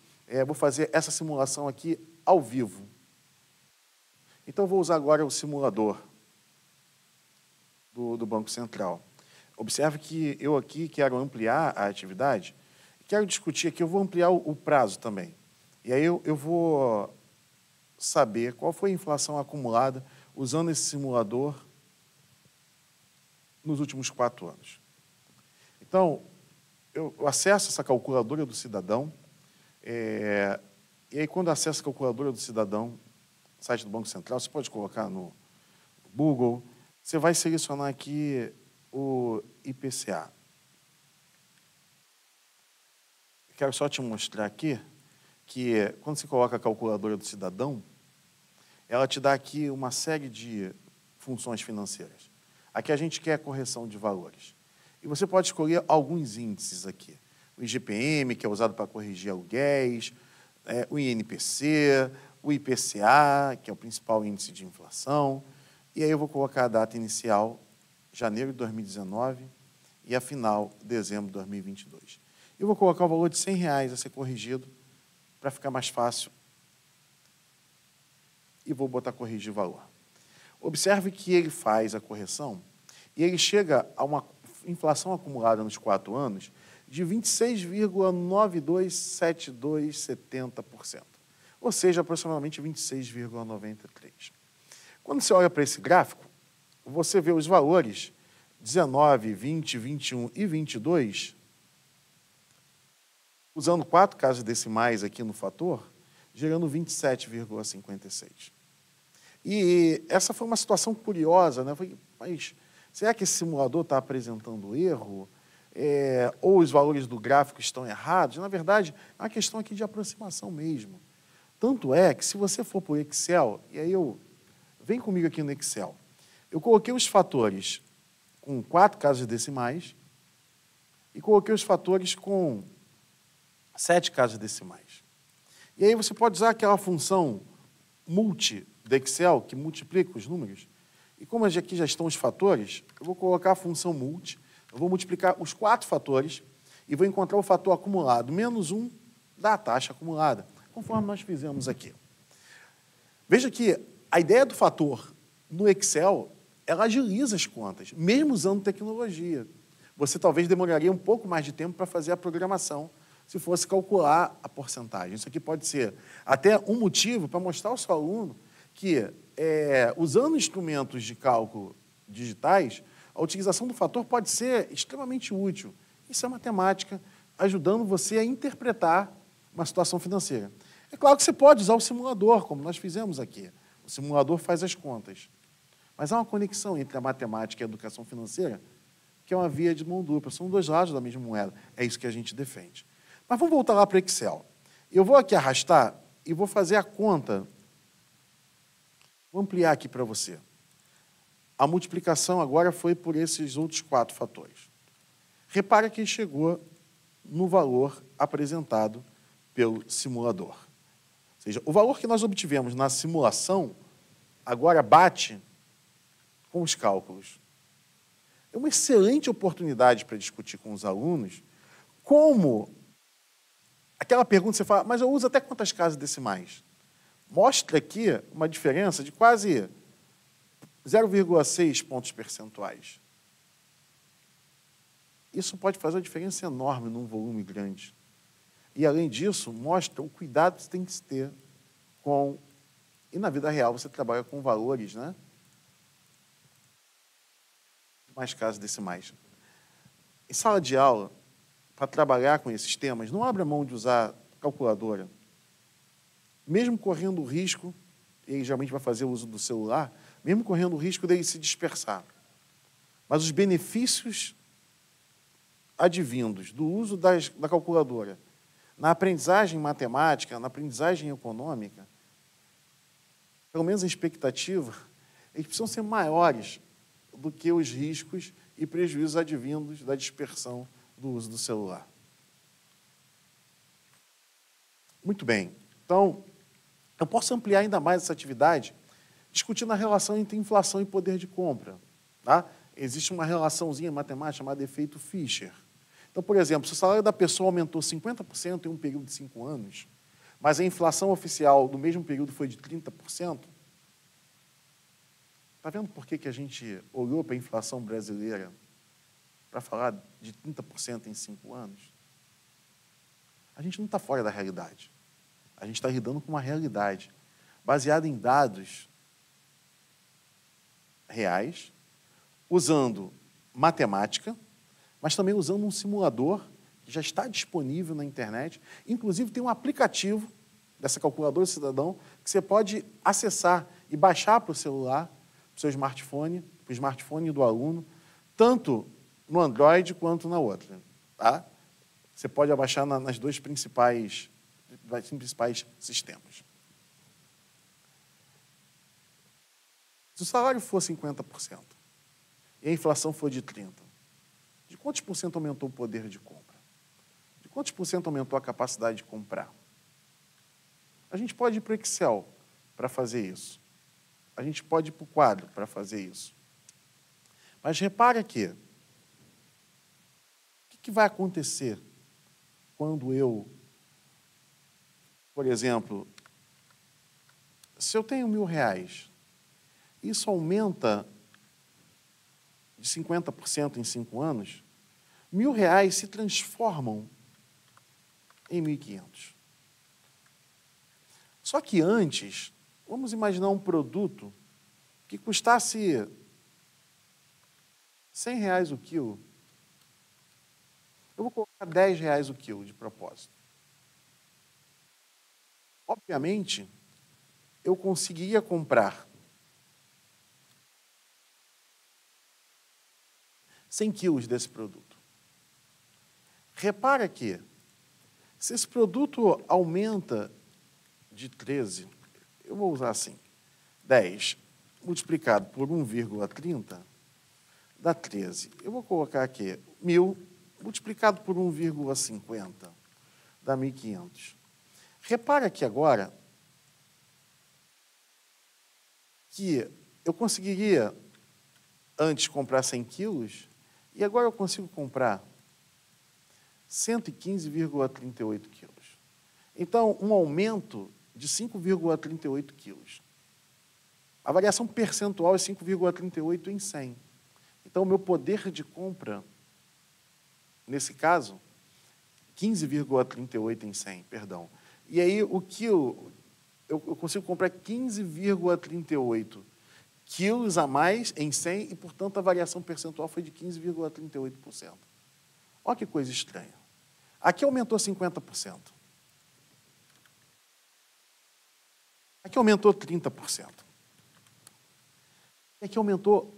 vou fazer essa simulação aqui ao vivo. Então, eu vou usar agora o simulador do Banco Central. Observe que eu aqui quero ampliar a atividade, quero discutir aqui, eu vou ampliar o prazo também. E aí eu vou saber qual foi a inflação acumulada usando esse simulador nos últimos 4 anos. Então, eu acesso essa calculadora do cidadão, e aí quando acesso a calculadora do cidadão, site do Banco Central, você pode colocar no Google, você vai selecionar aqui o IPCA. Quero só te mostrar aqui que quando você coloca a calculadora do cidadão, ela te dá aqui uma série de funções financeiras. Aqui a gente quer correção de valores. E você pode escolher alguns índices aqui. O IGPM, que é usado para corrigir aluguéis, o INPC, o IPCA, que é o principal índice de inflação. E aí eu vou colocar a data inicial, janeiro de 2019, e a final, dezembro de 2022. Eu vou colocar o valor de R$100 a ser corrigido, para ficar mais fácil, e vou botar corrigir valor. Observe que ele faz a correção e ele chega a uma inflação acumulada nos 4 anos de 26,927270%, ou seja, aproximadamente 26,93%. Quando você olha para esse gráfico, você vê os valores 19, 20, 21 e 22, usando 4 casas decimais aqui no fator, gerando 27,56. E essa foi uma situação curiosa, né? Mas será que esse simulador está apresentando erro? Ou os valores do gráfico estão errados? Na verdade, é uma questão aqui de aproximação mesmo. Tanto é que, se você for para o Excel, e aí vem comigo aqui no Excel, eu coloquei os fatores com 4 casas decimais e coloquei os fatores com 7 casas decimais. E aí você pode usar aquela função multi do Excel, que multiplica os números. E como aqui já estão os fatores, eu vou colocar a função multi, eu vou multiplicar os 4 fatores e vou encontrar o fator acumulado, menos 1 da taxa acumulada, conforme nós fizemos aqui. Veja que a ideia do fator no Excel, ela agiliza as contas, mesmo usando tecnologia. Você talvez demoraria um pouco mais de tempo para fazer a programação, se fosse calcular a porcentagem. Isso aqui pode ser até um motivo para mostrar ao seu aluno que, usando instrumentos de cálculo digitais, a utilização do fator pode ser extremamente útil. Isso é matemática, ajudando você a interpretar uma situação financeira. É claro que você pode usar o simulador, como nós fizemos aqui. O simulador faz as contas. Mas há uma conexão entre a matemática e a educação financeira, que é uma via de mão dupla. São 2 lados da mesma moeda. É isso que a gente defende. Mas vamos voltar lá para o Excel. Eu vou aqui arrastar e vou fazer a conta. Vou ampliar aqui para você. A multiplicação agora foi por esses outros 4 fatores. Repara que ele chegou no valor apresentado pelo simulador. Ou seja, o valor que nós obtivemos na simulação agora bate com os cálculos. É uma excelente oportunidade para discutir com os alunos como aquela pergunta que você fala, mas eu uso até quantas casas decimais? Mostra aqui uma diferença de quase 0,6 pontos percentuais. Isso pode fazer uma diferença enorme num volume grande. E, além disso, mostra o cuidado que você tem que ter com E na vida real você trabalha com valores, né? Mais casas decimais. Em sala de aula, para trabalhar com esses temas, não abra mão de usar calculadora. Mesmo correndo o risco, ele geralmente vai fazer o uso do celular, mesmo correndo o risco dele se dispersar. Mas os benefícios advindos do uso da calculadora na aprendizagem matemática, na aprendizagem econômica, pelo menos a expectativa, eles precisam ser maiores do que os riscos e prejuízos advindos da dispersão do uso do celular. Muito bem. Então, eu posso ampliar ainda mais essa atividade discutindo a relação entre inflação e poder de compra. Tá? Existe uma relaçãozinha matemática chamada efeito Fischer. Então, por exemplo, se o salário da pessoa aumentou 50% em um período de 5 anos, mas a inflação oficial do mesmo período foi de 30%, está vendo por que a gente olhou para a inflação brasileira para falar de 30% em 5 anos? A gente não está fora da realidade. A gente está lidando com uma realidade baseada em dados reais, usando matemática, mas também usando um simulador que já está disponível na internet. Inclusive, tem um aplicativo dessa calculadora cidadão que você pode acessar e baixar para o celular, para o seu smartphone, para o smartphone do aluno, tanto no Android quanto na outra. Tá? Você pode abaixar nas dois principais sistemas. Se o salário for 50% e a inflação for de 30%, de quantos por cento aumentou o poder de compra? De quantos por cento aumentou a capacidade de comprar? A gente pode ir para o Excel para fazer isso. A gente pode ir para o quadro para fazer isso. Mas repara que o que vai acontecer quando eu, por exemplo, se eu tenho R$1.000, isso aumenta de 50% em 5 anos, R$1.000 se transformam em 1.500. Só que antes, vamos imaginar um produto que custasse R$100 o quilo. Eu vou colocar R$10 o quilo de propósito. Obviamente, eu conseguiria comprar 100 quilos desse produto. Repara que, se esse produto aumenta de 13, eu vou usar assim, 10 multiplicado por 1,30 dá 13. Eu vou colocar aqui 1.000 multiplicado por 1,50 dá 1.500. Repara aqui agora que eu conseguiria antes comprar 100 quilos e agora eu consigo comprar 115,38 quilos. Então, um aumento de 5,38 quilos. A variação percentual é 5,38 em 100. Então, o meu poder de compra, nesse caso, 15,38 em 100, perdão. E aí, o quilo, eu consigo comprar 15,38 quilos a mais em 100 e, portanto, a variação percentual foi de 15,38%. Olha que coisa estranha. Aqui aumentou 50%. Aqui aumentou 30%. E aqui aumentou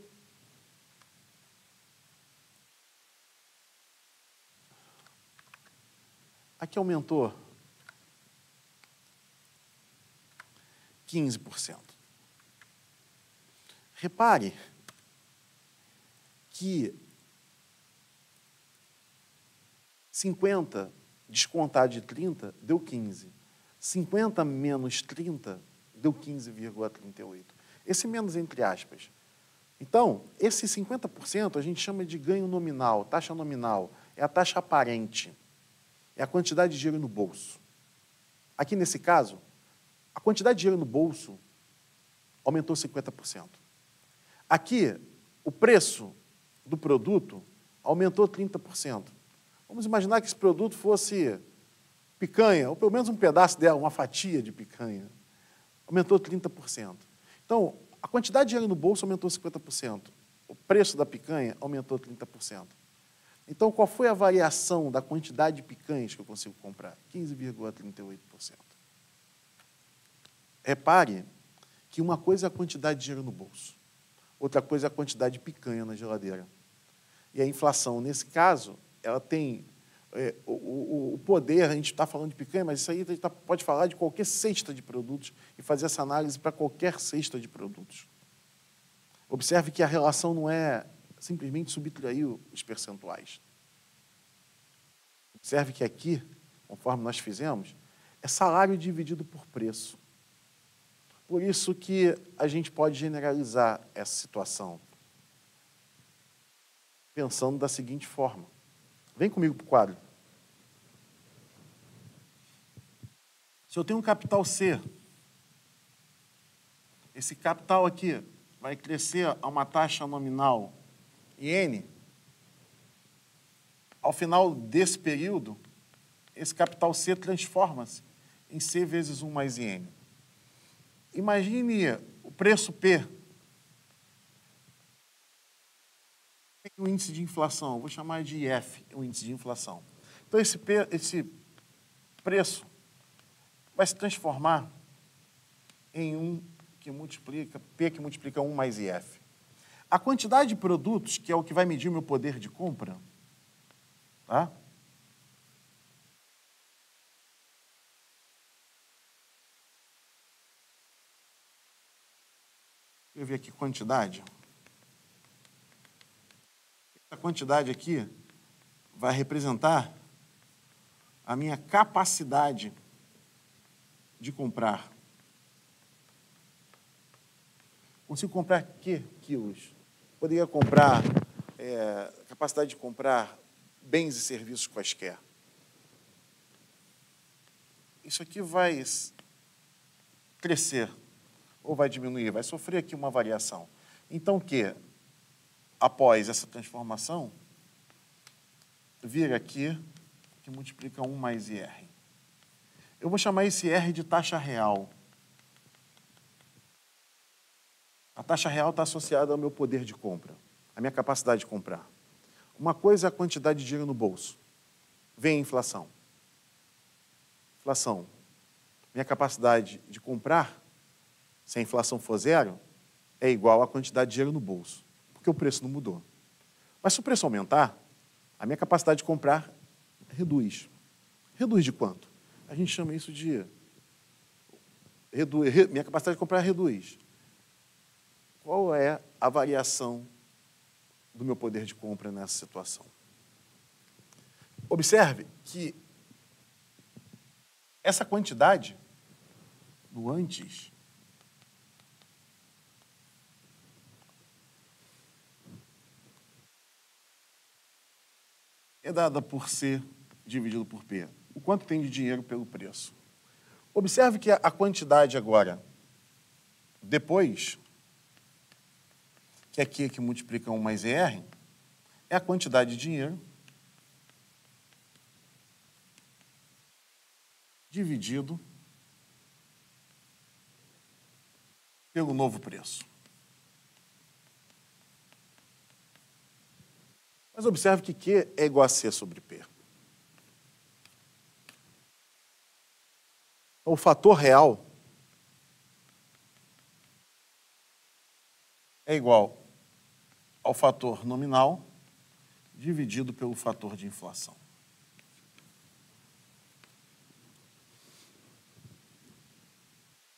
15%. Repare que 50 descontado de 30 deu 15. 50 menos 30 deu 15,38. Esse menos entre aspas. Então, esse 50% a gente chama de ganho nominal, taxa nominal, é a taxa aparente, é a quantidade de dinheiro no bolso. Aqui nesse caso, a quantidade de dinheiro no bolso aumentou 50%. Aqui, o preço do produto aumentou 30%. Vamos imaginar que esse produto fosse picanha, ou pelo menos um pedaço dela, uma fatia de picanha. aumentou 30%. Então, a quantidade de dinheiro no bolso aumentou 50%. O preço da picanha aumentou 30%. Então, qual foi a variação da quantidade de picanhas que eu consigo comprar? 15,38%. Repare que uma coisa é a quantidade de dinheiro no bolso, outra coisa é a quantidade de picanha na geladeira. E a inflação, nesse caso, ela tem o poder, a gente está falando de picanha, mas isso aí a gente pode falar de qualquer cesta de produtos e fazer essa análise para qualquer cesta de produtos. Observe que a relação não é simplesmente subtrair os percentuais. Observe que aqui, conforme nós fizemos, é salário dividido por preço. Por isso que a gente pode generalizar essa situação, pensando da seguinte forma. Vem comigo para o quadro. Se eu tenho um capital C, esse capital aqui vai crescer a uma taxa nominal IN. Ao final desse período, esse capital C transforma-se em C vezes 1 mais IN. Imagine o preço P. O índice de inflação, eu vou chamar de IF, o índice de inflação. Então, esse preço vai se transformar em P que multiplica 1 mais IF. A quantidade de produtos, que é o que vai medir o meu poder de compra, tá? Deixa eu ver aqui quantidade. Essa quantidade aqui vai representar a minha capacidade de comprar. Consigo comprar que quilos? Poderia comprar, capacidade de comprar bens e serviços quaisquer. Isso aqui vai crescer ou vai diminuir, vai sofrer aqui uma variação. Então, após essa transformação, vira aqui, que multiplica 1 mais IR. Eu vou chamar esse R de taxa real. A taxa real está associada ao meu poder de compra, à minha capacidade de comprar. Uma coisa é a quantidade de dinheiro no bolso. Vem a inflação. Inflação. Minha capacidade de comprar, se a inflação for zero, é igual à quantidade de dinheiro no bolso, porque o preço não mudou. Mas se o preço aumentar, a minha capacidade de comprar reduz. Reduz de quanto? A gente chama isso de... minha capacidade de comprar reduz. Qual é a variação do meu poder de compra nessa situação? Observe que essa quantidade, no antes, é dada por C dividido por P. O quanto tem de dinheiro pelo preço. Observe que a quantidade agora, depois, que aqui é que multiplica 1 mais ER, é a quantidade de dinheiro dividido pelo novo preço. Mas observe que Q é igual a C sobre P. O fator real é igual ao fator nominal dividido pelo fator de inflação.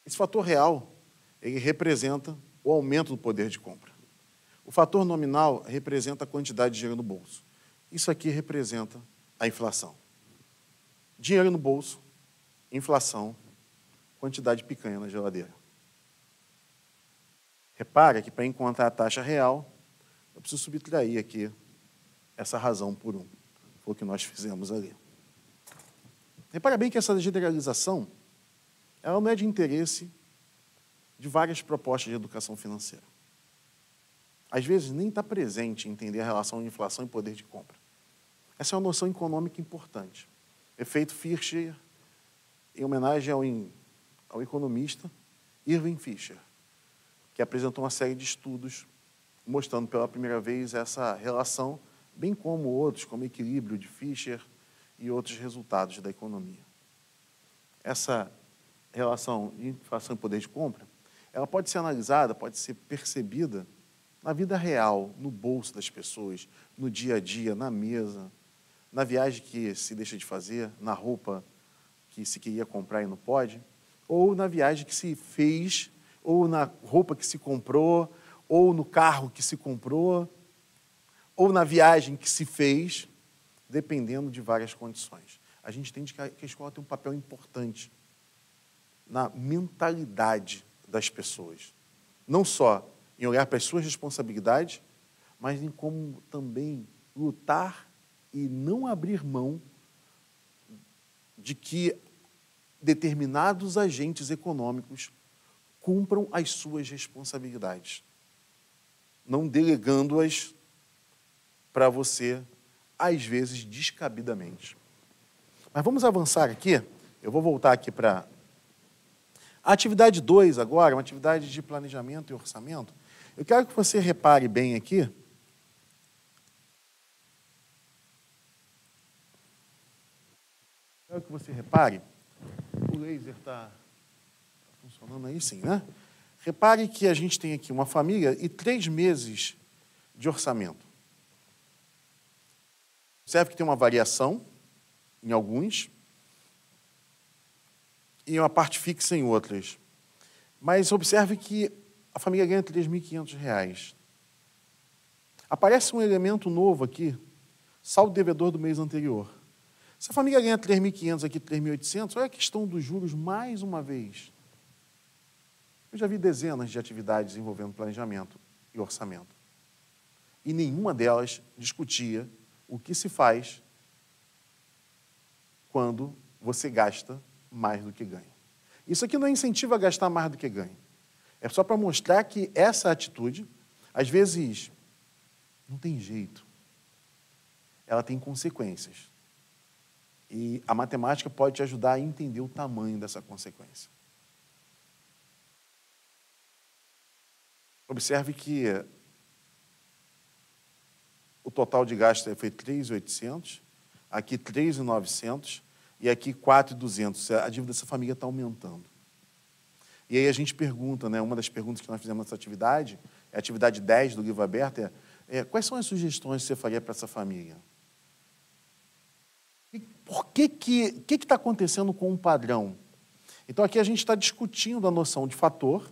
Esse fator real, ele representa o aumento do poder de compra. O fator nominal representa a quantidade de dinheiro no bolso. Isso aqui representa a inflação. Dinheiro no bolso, inflação, quantidade de picanha na geladeira. Repara que para encontrar a taxa real, eu preciso subtrair aqui essa razão por 1. Foi o que nós fizemos ali. Repara bem que essa generalização, ela não é de interesse de várias propostas de educação financeira. Às vezes, nem está presente em entender a relação de inflação e poder de compra. Essa é uma noção econômica importante. Efeito Fischer, em homenagem ao economista Irving Fisher, que apresentou uma série de estudos mostrando pela primeira vez essa relação, bem como outros, como o equilíbrio de Fisher e outros resultados da economia. Essa relação de inflação e poder de compra, ela pode ser analisada, pode ser percebida na vida real, no bolso das pessoas, no dia a dia, na mesa, na viagem que se deixa de fazer, na roupa que se queria comprar e não pode, ou na viagem que se fez, ou na roupa que se comprou, ou no carro que se comprou, ou na viagem que se fez, dependendo de várias condições. A gente entende que a escola tem um papel importante na mentalidade das pessoas. Não só em olhar para as suas responsabilidades, mas em como também lutar e não abrir mão de que determinados agentes econômicos cumpram as suas responsabilidades, não delegando-as para você, às vezes, descabidamente. Mas vamos avançar aqui. Eu vou voltar aqui para a atividade 2 agora, uma atividade de planejamento e orçamento. Eu quero que você repare bem aqui. Quero que você repare. O laser está funcionando aí, sim, né? Repare que a gente tem aqui uma família e 3 meses de orçamento. Observe que tem uma variação em alguns e uma parte fixa em outras. Mas observe que a família ganha R$ 3.500. Aparece um elemento novo aqui, saldo devedor do mês anterior. Se a família ganha 3.500 aqui, 3.800, olha a questão dos juros mais uma vez. Eu já vi dezenas de atividades envolvendo planejamento e orçamento. E nenhuma delas discutia o que se faz quando você gasta mais do que ganha. Isso aqui não é incentivo a gastar mais do que ganha. É só para mostrar que essa atitude, às vezes, não tem jeito. Ela tem consequências. E a matemática pode te ajudar a entender o tamanho dessa consequência. Observe que o total de gastos foi 3.800, aqui 3.900 e aqui 4.200. A dívida dessa família está aumentando. E aí a gente pergunta, né, uma das perguntas que nós fizemos nessa atividade, é a atividade 10 do livro aberto, quais são as sugestões que você faria para essa família? E por que está acontecendo com um padrão? Então aqui a gente está discutindo a noção de fator.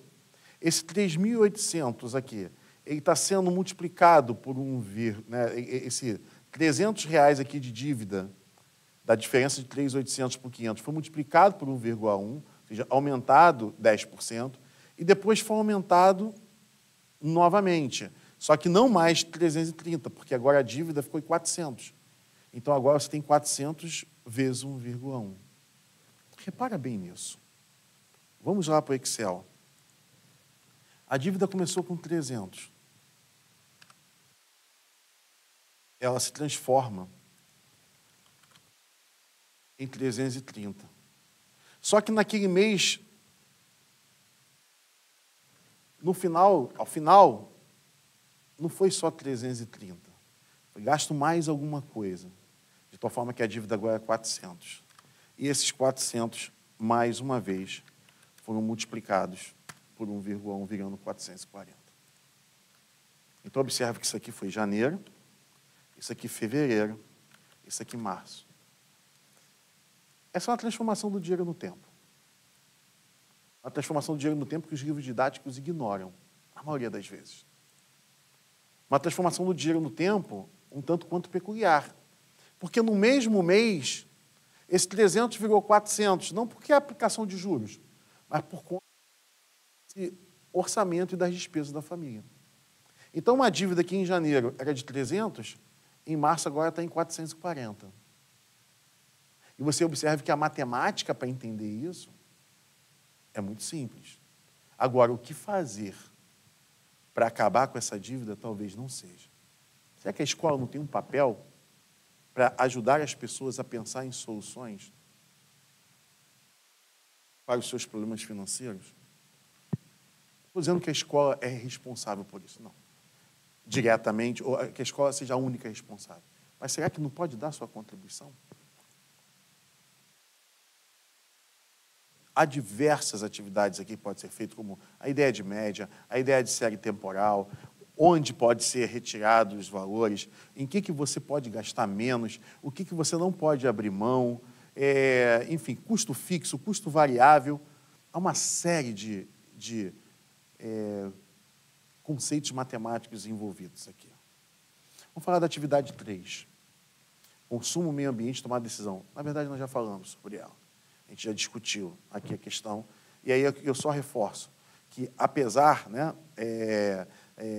Esse 3.800 aqui, ele está sendo multiplicado por né, esse R$300 aqui de dívida, da diferença de 3.800 por 500, foi multiplicado por 1,1, ou seja, aumentado 10%, e depois foi aumentado novamente. Só que não mais 330, porque agora a dívida ficou em 400. Então agora você tem 400 vezes 1,1. Repara bem nisso. Vamos lá para o Excel. A dívida começou com 300. Ela se transforma em 330. Só que naquele mês, ao final, não foi só 330. Foi gasto mais alguma coisa. De tal forma que a dívida agora é 400. E esses 400, mais uma vez, foram multiplicados por 1,1, virando 440. Então, observe que isso aqui foi janeiro, isso aqui fevereiro, isso aqui março. Essa é uma transformação do dinheiro no tempo. Uma transformação do dinheiro no tempo que os livros didáticos ignoram, na maioria das vezes. Uma transformação do dinheiro no tempo um tanto quanto peculiar. Porque no mesmo mês, esse 300 virou 400, não porque é a aplicação de juros, mas por conta desse orçamento e das despesas da família. Então, uma dívida que em janeiro era de 300, em março agora está em 440. E você observe que a matemática para entender isso é muito simples. Agora, o que fazer para acabar com essa dívida talvez não seja. Será que a escola não tem um papel para ajudar as pessoas a pensar em soluções para os seus problemas financeiros? estou dizendo que a escola é responsável por isso, não. Diretamente, ou que a escola seja a única responsável. Mas será que não pode dar sua contribuição? Há diversas atividades aqui que podem ser feitas, como a ideia de média, a ideia de série temporal, onde pode ser retirados os valores, em que você pode gastar menos, o que você não pode abrir mão, enfim, custo fixo, custo variável. Há uma série de conceitos matemáticos envolvidos aqui. Vamos falar da atividade 3. Consumo, meio ambiente, tomar decisão. Na verdade, nós já falamos sobre ela. A gente já discutiu aqui a questão. E aí eu só reforço que, apesar, né,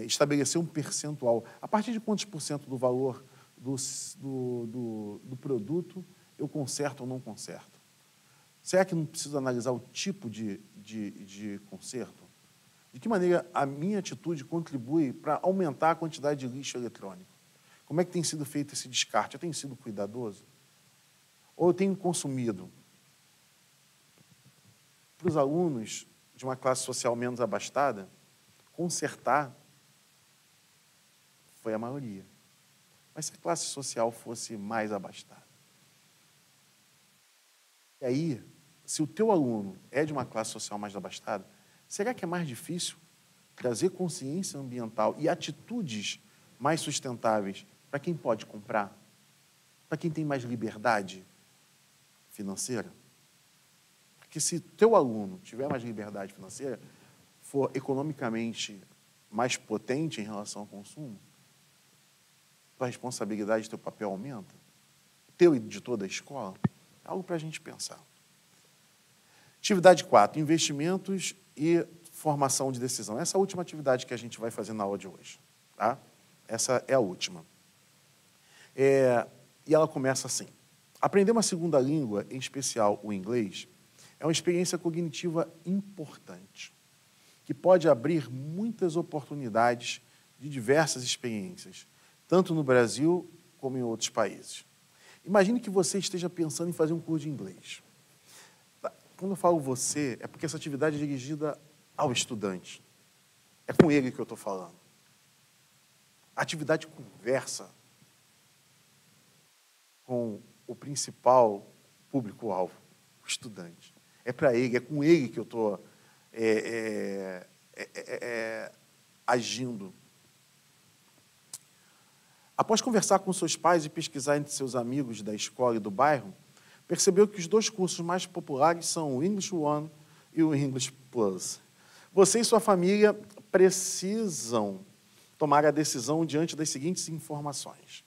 estabelecer um percentual, a partir de quantos por cento do valor do produto eu conserto ou não conserto? Será que não preciso analisar o tipo de conserto? De que maneira a minha atitude contribui para aumentar a quantidade de lixo eletrônico? Como é que tem sido feito esse descarte? Eu tenho sido cuidadoso? Ou eu tenho consumido? Para os alunos de uma classe social menos abastada, consertar foi a maioria. Mas se a classe social fosse mais abastada? E aí, se o teu aluno é de uma classe social mais abastada, será que é mais difícil trazer consciência ambiental e atitudes mais sustentáveis para quem pode comprar? Para quem tem mais liberdade financeira? Porque se teu aluno tiver mais liberdade financeira, for economicamente mais potente em relação ao consumo, tua responsabilidade, teu papel aumenta? Teu e de toda a escola? É algo para a gente pensar. Atividade 4, investimentos e formação de decisão. Essa é a última atividade que a gente vai fazer na aula de hoje. Tá? Essa é a última. E ela começa assim. Aprender uma segunda língua, em especial o inglês, é uma experiência cognitiva importante, que pode abrir muitas oportunidades de diversas experiências, tanto no Brasil como em outros países. Imagine que você esteja pensando em fazer um curso de inglês. Quando eu falo você, é porque essa atividade é dirigida ao estudante. É com ele que eu estou falando. A atividade conversa com o principal público-alvo, o estudante. É para ele, é com ele que eu estou agindo. Após conversar com seus pais e pesquisar entre seus amigos da escola e do bairro, percebeu que os dois cursos mais populares são o English One e o English Plus. Você e sua família precisam tomar a decisão diante das seguintes informações.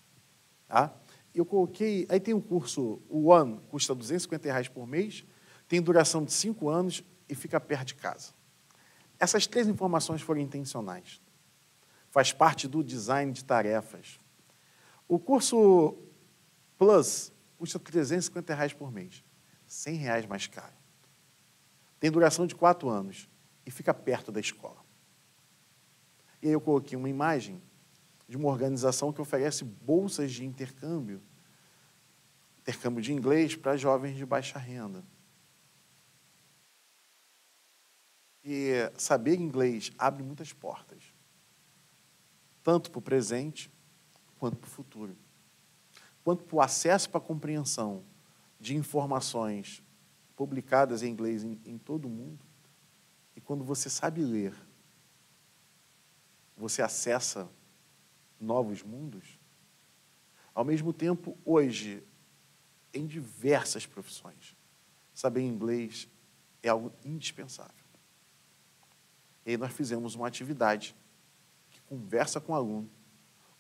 Tá? Eu coloquei, aí tem um curso, o One custa R$250 por mês, tem duração de 5 anos e fica perto de casa. Essas 3 informações foram intencionais. Faz parte do design de tarefas. O curso Plus custa R$350 por mês, R$100 mais caro. Tem duração de 4 anos e fica perto da escola. E aí eu coloquei uma imagem de uma organização que oferece bolsas de intercâmbio de inglês para jovens de baixa renda. E saber inglês abre muitas portas, tanto para o presente quanto para o futuro. Quanto para o acesso para a compreensão de informações publicadas em inglês em todo o mundo. E quando você sabe ler, você acessa novos mundos. Ao mesmo tempo, hoje, em diversas profissões, saber inglês é algo indispensável. E aí nós fizemos uma atividade que conversa com o aluno,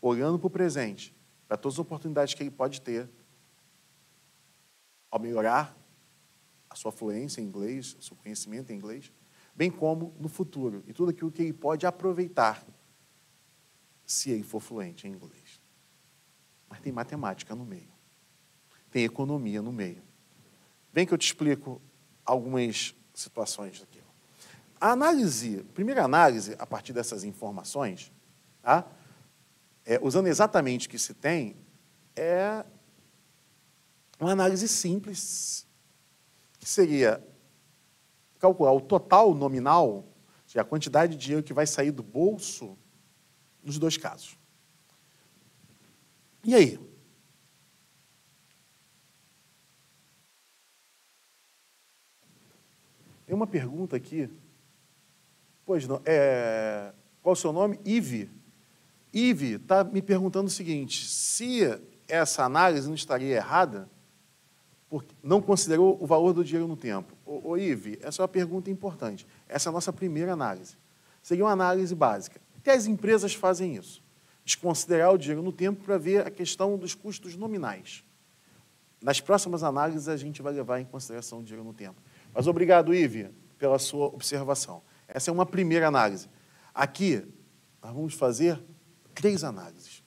olhando para o presente, para todas as oportunidades que ele pode ter ao melhorar a sua fluência em inglês, o seu conhecimento em inglês, bem como no futuro, e tudo aquilo que ele pode aproveitar se ele for fluente em inglês. Mas tem matemática no meio, tem economia no meio. Vem que eu te explico algumas situações aqui. A primeira análise, a partir dessas informações, tá? Usando exatamente o que se tem, é uma análise simples, que seria calcular o total nominal seja, a quantidade de dinheiro que vai sair do bolso nos dois casos. E aí? Tem uma pergunta aqui. Pois não, qual o seu nome? Ive. Ive está me perguntando o seguinte, se essa análise não estaria errada, porque não considerou o valor do dinheiro no tempo. Ô Ive, essa é uma pergunta importante. Essa é a nossa primeira análise. Seria uma análise básica. Até as empresas fazem isso. Desconsiderar o dinheiro no tempo para ver a questão dos custos nominais. Nas próximas análises, a gente vai levar em consideração o dinheiro no tempo. Mas obrigado, Ive, pela sua observação. Essa é uma primeira análise. Aqui, nós vamos fazer 3 análises.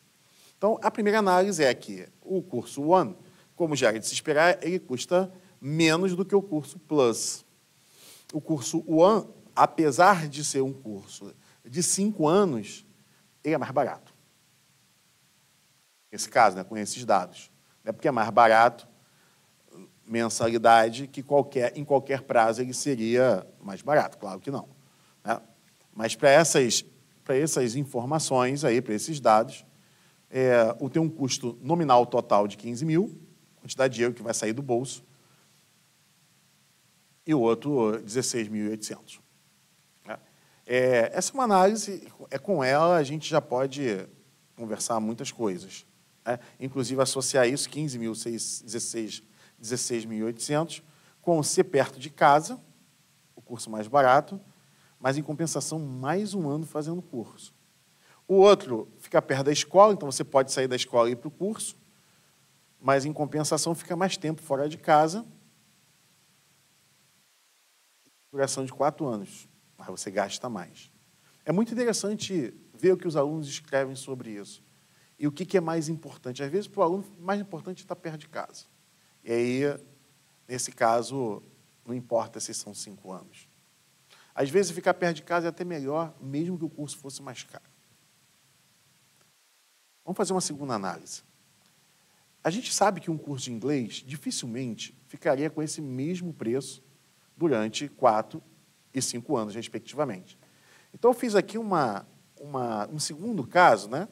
Então, a primeira análise é que o curso One, como já era de se esperar, ele custa menos do que o curso Plus. O curso One, apesar de ser um curso de 5 anos, ele é mais barato. Nesse caso, né, com esses dados. Não é porque é mais barato, mensalidade, que em qualquer prazo ele seria mais barato, claro que não. Né? Mas para essas informações, para esses dados, tem um custo nominal total de 15 mil, quantidade de dinheiro que vai sair do bolso, e o outro 16.800. Né? Essa é uma análise, com ela a gente já pode conversar muitas coisas. Né? Inclusive associar isso, 16.800, com ser perto de casa, o curso mais barato, mas, em compensação, mais um ano fazendo o curso. O outro fica perto da escola, então você pode sair da escola e ir para o curso, mas, em compensação, fica mais tempo fora de casa, duração de 4 anos, mas você gasta mais. É muito interessante ver o que os alunos escrevem sobre isso. E o que é mais importante. Às vezes, para o aluno, o mais importante é estar perto de casa. E aí, nesse caso, não importa se são 5 anos. Às vezes, ficar perto de casa é até melhor, mesmo que o curso fosse mais caro. Vamos fazer uma segunda análise. A gente sabe que um curso de inglês dificilmente ficaria com esse mesmo preço durante 4 e 5 anos, respectivamente. Então, eu fiz aqui um segundo caso, né?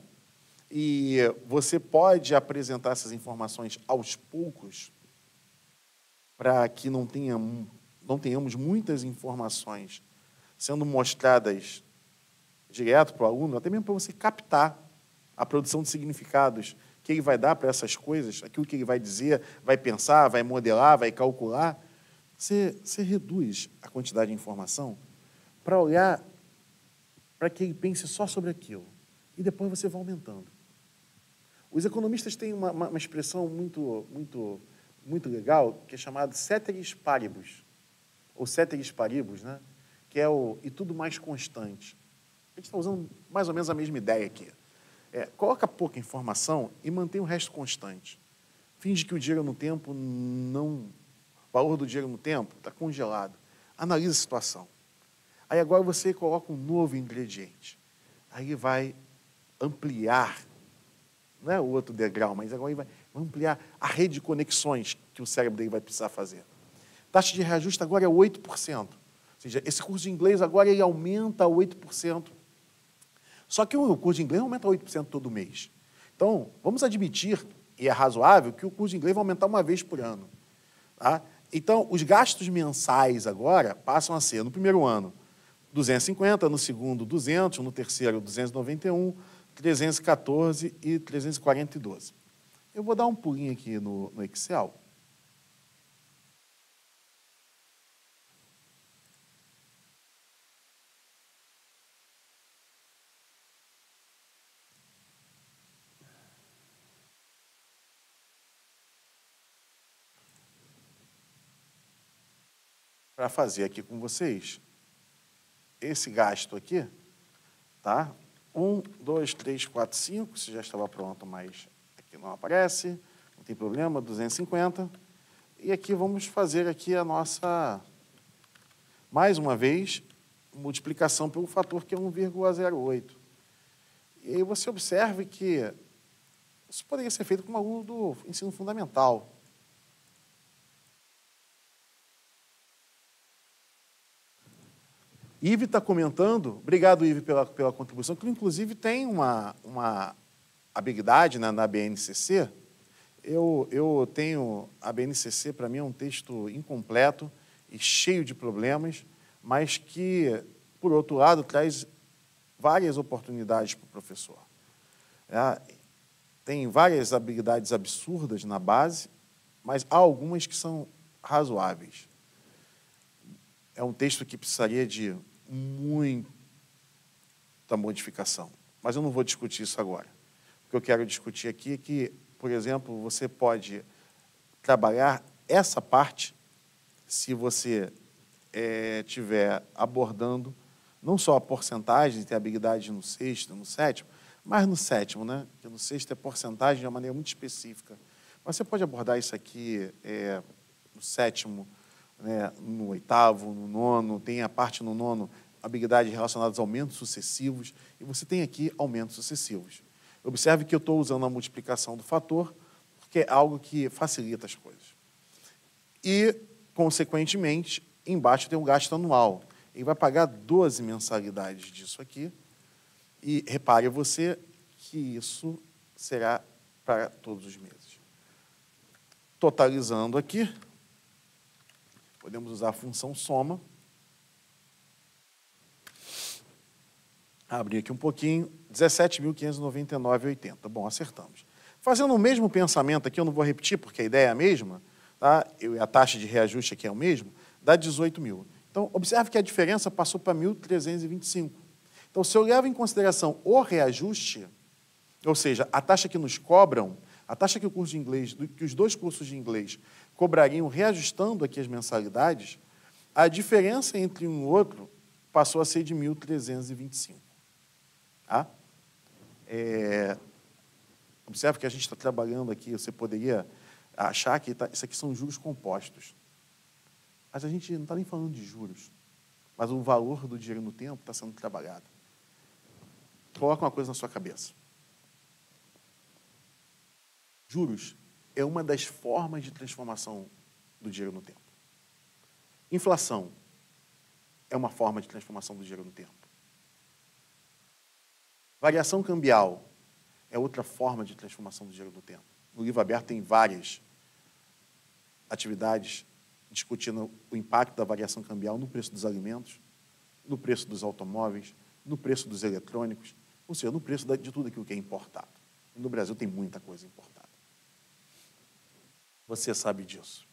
E você pode apresentar essas informações aos poucos para que não tenhamos muitas informações sendo mostradas direto para o aluno, até mesmo para você captar a produção de significados que ele vai dar para essas coisas, aquilo que ele vai dizer, vai pensar, vai modelar, vai calcular. Você reduz a quantidade de informação para olhar para que ele pense só sobre aquilo. E depois você vai aumentando. Os economistas têm uma expressão muito legal, que é chamada ceteris paribus, ou ceteris paribus, né? Que é o e tudo mais constante. A gente está usando mais ou menos a mesma ideia aqui. Coloca pouca informação e mantém o resto constante. Finge que o dinheiro no tempo o valor do dinheiro no tempo está congelado. Analisa a situação. Aí agora você coloca um novo ingrediente. Aí vai ampliar, não é o outro degrau, mas agora vai ampliar a rede de conexões que o cérebro dele vai precisar fazer. Taxa de reajuste agora é 8%. Ou seja, esse curso de inglês agora ele aumenta 8%. Só que o curso de inglês aumenta 8% todo mês. Então, vamos admitir, e é razoável, que o curso de inglês vai aumentar uma vez por ano. Tá? Então, os gastos mensais agora passam a ser, no primeiro ano, 250, no segundo, 200, no terceiro, 291, 314 e 342. Eu vou dar um pulinho aqui no Excel. Para fazer aqui com vocês esse gasto aqui, tá? 1, 2, 3, 4, 5, isso já estava pronto, mas aqui não aparece, não tem problema, 250. E aqui vamos fazer aqui a nossa, mais uma vez, multiplicação pelo fator que é 1,08. E aí você observe que isso poderia ser feito com um aluno do ensino fundamental. Ive está comentando, obrigado, Ive, pela contribuição, que inclusive tem uma habilidade na BNCC. Eu tenho, a BNCC para mim é um texto incompleto e cheio de problemas, mas que, por outro lado, traz várias oportunidades para o professor. Tem várias habilidades absurdas na base, mas há algumas que são razoáveis. É um texto que precisaria de muita modificação, mas eu não vou discutir isso agora. O que eu quero discutir aqui é que, por exemplo, você pode trabalhar essa parte se você estiver abordando não só a porcentagem, ter habilidade no sexto, no sétimo, mas no sétimo, né? Porque no sexto é porcentagem de uma maneira muito específica. Mas você pode abordar isso aqui no sétimo, né, no oitavo, no nono, tem a parte no nono, habilidades relacionadas a aumentos sucessivos, e você tem aqui aumentos sucessivos. Observe que eu estou usando a multiplicação do fator, porque é algo que facilita as coisas. E, consequentemente, embaixo tem um gasto anual. Ele vai pagar 12 mensalidades disso aqui, e repare você que isso será para todos os meses. Totalizando aqui, podemos usar a função soma. Abrir aqui um pouquinho, 17.599,80. Bom, acertamos. Fazendo o mesmo pensamento aqui, eu não vou repetir porque a ideia é a mesma, tá? A taxa de reajuste aqui é o mesmo, dá 18 mil. Então, observe que a diferença passou para 1.325. Então, se eu levo em consideração o reajuste, ou seja, a taxa que nos cobram, a taxa que o curso de inglês, que os dois cursos de inglês cobrariam reajustando aqui as mensalidades, a diferença entre um e outro passou a ser de 1.325. Tá? Observe que a gente está trabalhando aqui, você poderia achar que isso aqui são juros compostos. Mas a gente não está nem falando de juros, mas o valor do dinheiro no tempo está sendo trabalhado. Coloca uma coisa na sua cabeça. Juros é uma das formas de transformação do dinheiro no tempo. Inflação é uma forma de transformação do dinheiro no tempo. Variação cambial é outra forma de transformação do dinheiro no tempo. No livro aberto tem várias atividades discutindo o impacto da variação cambial no preço dos alimentos, no preço dos automóveis, no preço dos eletrônicos, ou seja, no preço de tudo aquilo que é importado. E no Brasil tem muita coisa importada. Você sabe disso.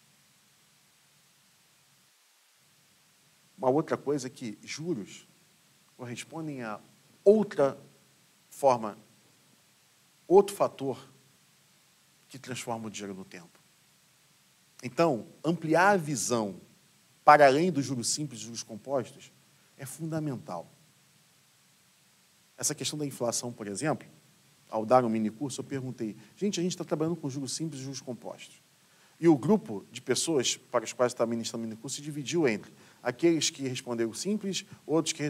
Uma outra coisa é que juros correspondem a outra forma, outro fator que transforma o dinheiro no tempo. Então, ampliar a visão para além dos juros simples e juros compostos é fundamental. Essa questão da inflação, por exemplo, ao dar um minicurso, eu perguntei, gente, a gente está trabalhando com juros simples e juros compostos. E o grupo de pessoas para os quais está ministrando o minicurso se dividiu entre aqueles que responderam simples, outros que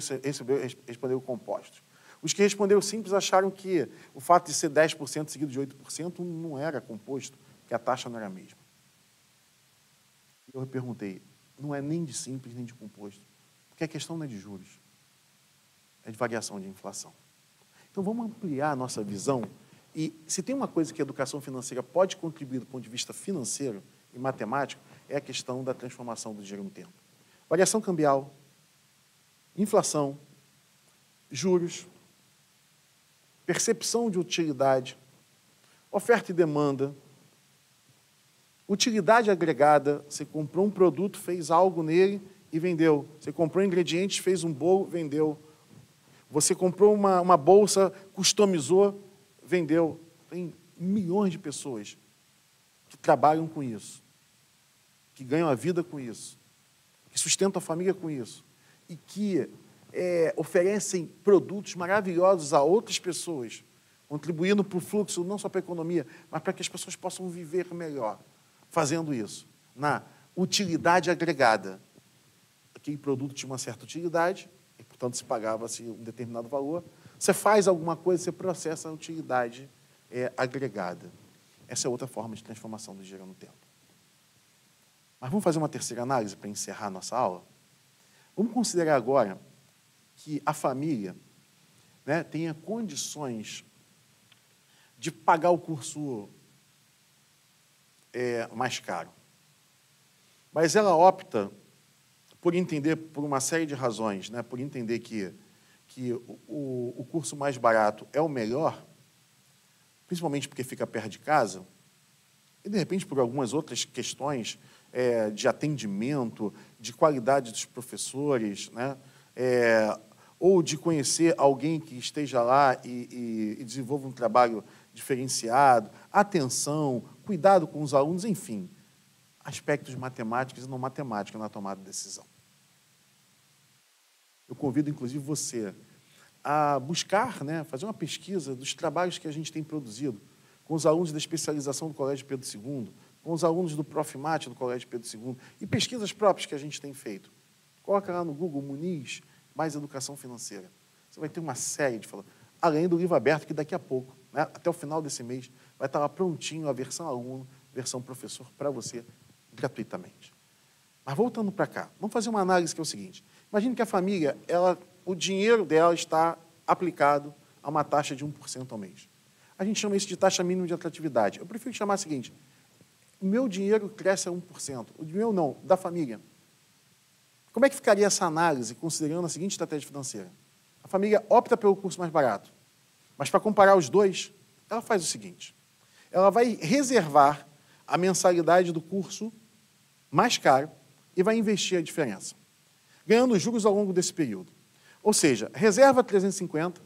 responderam compostos. Os que responderam simples acharam que o fato de ser 10% seguido de 8% não era composto, que a taxa não era a mesma. Eu perguntei, não é nem de simples nem de composto, porque a questão não é de juros, é de variação de inflação. Então, vamos ampliar a nossa visão e, se tem uma coisa que a educação financeira pode contribuir do ponto de vista financeiro e matemático, é a questão da transformação do dinheiro no tempo. Variação cambial, inflação, juros, percepção de utilidade, oferta e demanda, utilidade agregada, você comprou um produto, fez algo nele e vendeu. Você comprou ingredientes, fez um bolo, vendeu. Você comprou uma bolsa, customizou, vendeu. Tem milhões de pessoas que trabalham com isso, que ganham a vida com isso, que sustentam a família com isso e que oferecem produtos maravilhosos a outras pessoas, contribuindo para o fluxo, não só para a economia, mas para que as pessoas possam viver melhor, fazendo isso, na utilidade agregada. Aquele produto tinha uma certa utilidade, e, portanto, se pagava-se um determinado valor. Você faz alguma coisa, você processa a utilidade agregada. Essa é outra forma de transformação do dinheiro no tempo. Mas vamos fazer uma terceira análise para encerrar a nossa aula? Vamos considerar agora que a família, né, tenha condições de pagar o curso mais caro. Mas ela opta por entender, por uma série de razões, né, por entender que o curso mais barato é o melhor, principalmente porque fica perto de casa, e, de repente, por algumas outras questões de atendimento, de qualidade dos professores, né, ou de conhecer alguém que esteja lá e desenvolva um trabalho diferenciado, atenção, cuidado com os alunos, enfim, aspectos matemáticos e não matemáticos na tomada de decisão. Eu convido, inclusive, você a buscar, né, fazer uma pesquisa dos trabalhos que a gente tem produzido com os alunos da especialização do Colégio Pedro II, com os alunos do Profimate do Colégio Pedro II, e pesquisas próprias que a gente tem feito. Coloca lá no Google, Muniz, mais educação financeira. Você vai ter uma série de falas, além do livro aberto, que daqui a pouco, né, até o final desse mês, vai estar lá prontinho a versão aluno, versão professor, para você, gratuitamente. Mas voltando para cá, vamos fazer uma análise que é o seguinte. Imagine que a família, o dinheiro dela está aplicado a uma taxa de 1% ao mês. A gente chama isso de taxa mínima de atratividade. Eu prefiro chamar o seguinte, o meu dinheiro cresce a 1%, o meu não, da família. Como é que ficaria essa análise, considerando a seguinte estratégia financeira? A família opta pelo curso mais barato, mas para comparar os dois, ela faz o seguinte, ela vai reservar a mensalidade do curso mais caro e vai investir a diferença, ganhando juros ao longo desse período. Ou seja, reserva 350,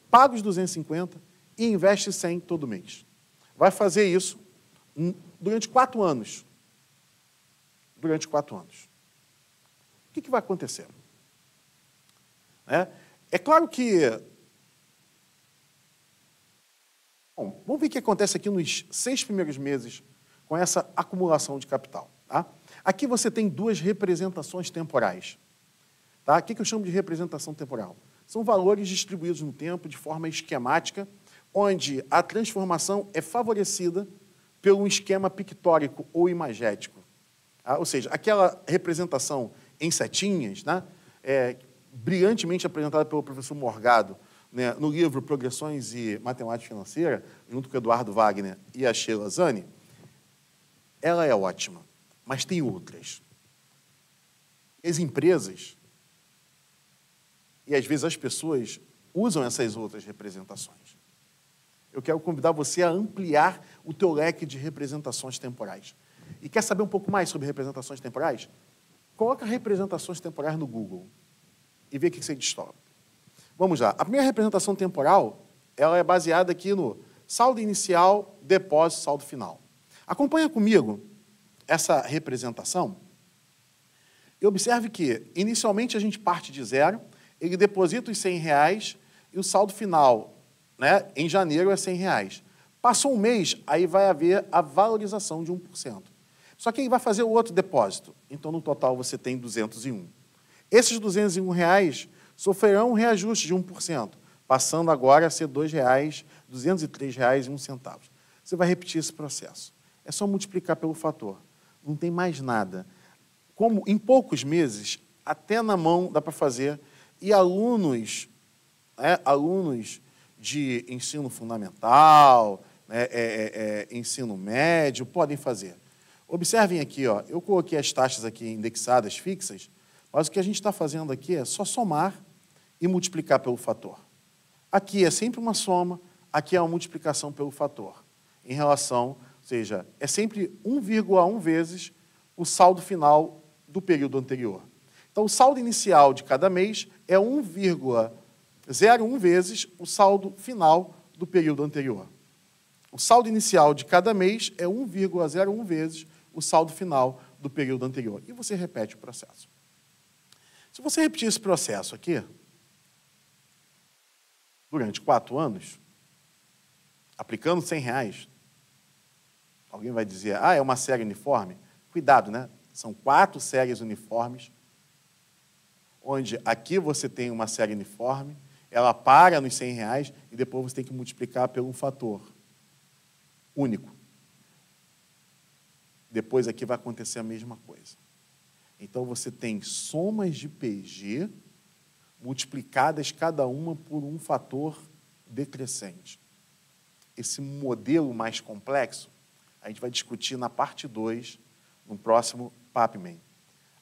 paga os 250 e investe 100 todo mês. Vai fazer isso durante 4 anos. Durante 4 anos. O que vai acontecer? É claro que... Bom, vamos ver o que acontece aqui nos 6 primeiros meses com essa acumulação de capital. Tá? Aqui você tem 2 representações temporais. Tá? O que eu chamo de representação temporal? São valores distribuídos no tempo de forma esquemática, onde a transformação é favorecida pelo esquema pictórico ou imagético. Tá? Ou seja, aquela representação em setinhas, né, brilhantemente apresentada pelo professor Morgado, né, no livro Progressões e Matemática Financeira, junto com o Eduardo Wagner e a Sheila Zani, ela é ótima, mas tem outras. As empresas, e às vezes as pessoas, usam essas outras representações. Eu quero convidar você a ampliar o teu leque de representações temporais. E quer saber um pouco mais sobre representações temporais? Coloca representações temporais no Google e vê o que você descobre. Vamos lá. A primeira representação temporal, ela é baseada aqui no saldo inicial, depósito, saldo final. Acompanha comigo essa representação e observe que, inicialmente, a gente parte de zero, ele deposita os R$100 e o saldo final, né, em janeiro, é R$100. Passou um mês, aí vai haver a valorização de 1%. Só que ele vai fazer o outro depósito. Então, no total, você tem 201. Esses R$201 sofrerão um reajuste de 1%, passando agora a ser R$2, R$203,01. Você vai repetir esse processo. É só multiplicar pelo fator. Não tem mais nada. Como em poucos meses, até na mão dá para fazer, e alunos de ensino fundamental, ensino médio, podem fazer. Observem aqui, ó, eu coloquei as taxas aqui indexadas fixas, mas o que a gente está fazendo aqui é só somar e multiplicar pelo fator. Aqui é sempre uma soma, aqui é uma multiplicação pelo fator. Em relação, ou seja, é sempre 1,1 vezes o saldo final do período anterior. Então, o saldo inicial de cada mês é 1,01 vezes o saldo final do período anterior. O saldo inicial de cada mês é 1,01 vezes o saldo final do período anterior. E você repete o processo. Se você repetir esse processo aqui, durante 4 anos, aplicando R$100, alguém vai dizer, é uma série uniforme? Cuidado, né? São 4 séries uniformes, onde aqui você tem uma série uniforme, ela para nos R$100 e depois você tem que multiplicar por um fator único. Depois aqui vai acontecer a mesma coisa. Então, você tem somas de PG multiplicadas cada uma por um fator decrescente. Esse modelo mais complexo, a gente vai discutir na parte 2, no próximo PAPMEN.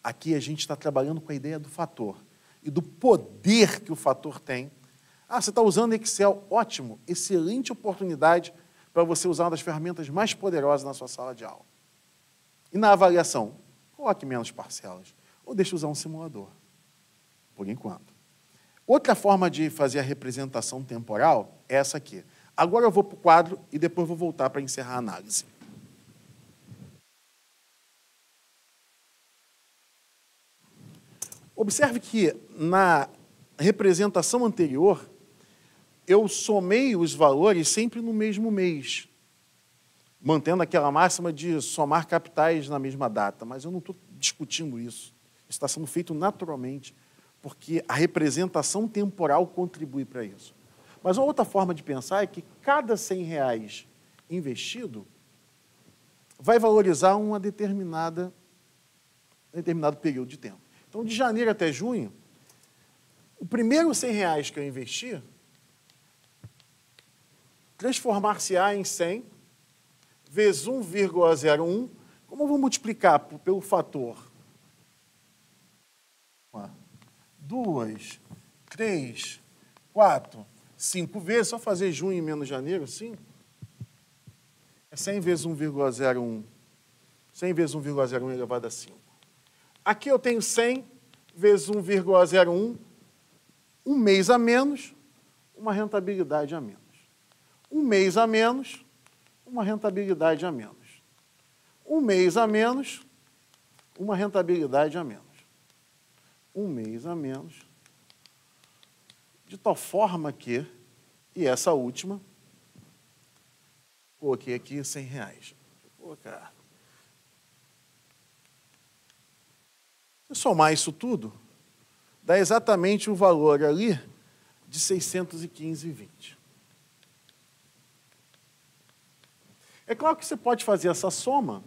Aqui a gente está trabalhando com a ideia do fator e do poder que o fator tem. Ah, você está usando Excel? Ótimo, excelente oportunidade para você usar uma das ferramentas mais poderosas na sua sala de aula. E na avaliação, coloque menos parcelas ou deixe usar um simulador, por enquanto. Outra forma de fazer a representação temporal é essa aqui. Agora eu vou para o quadro e depois vou voltar para encerrar a análise. Observe que na representação anterior, eu somei os valores sempre no mesmo mês, mantendo aquela máxima de somar capitais na mesma data, mas eu não estou discutindo isso. Isso está sendo feito naturalmente, porque a representação temporal contribui para isso. Mas uma outra forma de pensar é que cada R$100 investido vai valorizar um determinado período de tempo. Então, de janeiro até junho, o primeiro R$100 que eu investi transformar-se-á em 100 vezes 1,01. Como eu vou multiplicar pelo fator 2, 3, 4, 5 vezes, só fazer junho menos janeiro, 5. É 100 vezes 1,01. 100 vezes 1,01 elevado a 5. Aqui eu tenho 100 vezes 1,01, um mês a menos, uma rentabilidade a menos. Um mês a menos, uma rentabilidade a menos. Um mês a menos, uma rentabilidade a menos. Um mês a menos, de tal forma que, e essa última, coloquei aqui R$100. Vou colocar. Se somar isso tudo, dá exatamente o valor ali de 615,20. É claro que você pode fazer essa soma,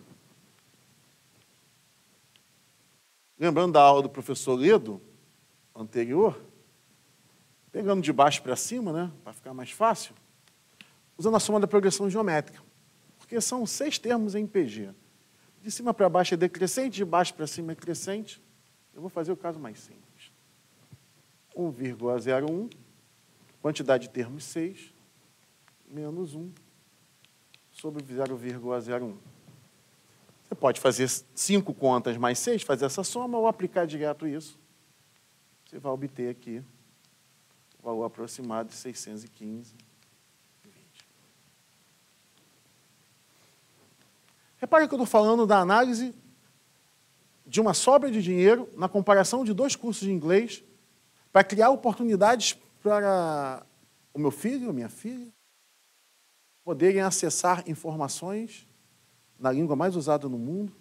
lembrando da aula do professor Ledo, anterior, pegando de baixo para cima, né, para ficar mais fácil, usando a soma da progressão geométrica, porque são 6 termos em PG. De cima para baixo é decrescente, de baixo para cima é crescente. Eu vou fazer o caso mais simples. 1,01, quantidade de termos 6, menos 1, sobre 0,01. Você pode fazer 5 contas mais 6, fazer essa soma, ou aplicar direto isso. Você vai obter aqui o valor aproximado de 615,20. Repare que eu estou falando da análise de uma sobra de dinheiro na comparação de 2 cursos de inglês para criar oportunidades para o meu filho, a minha filha, poderem acessar informações na língua mais usada no mundo,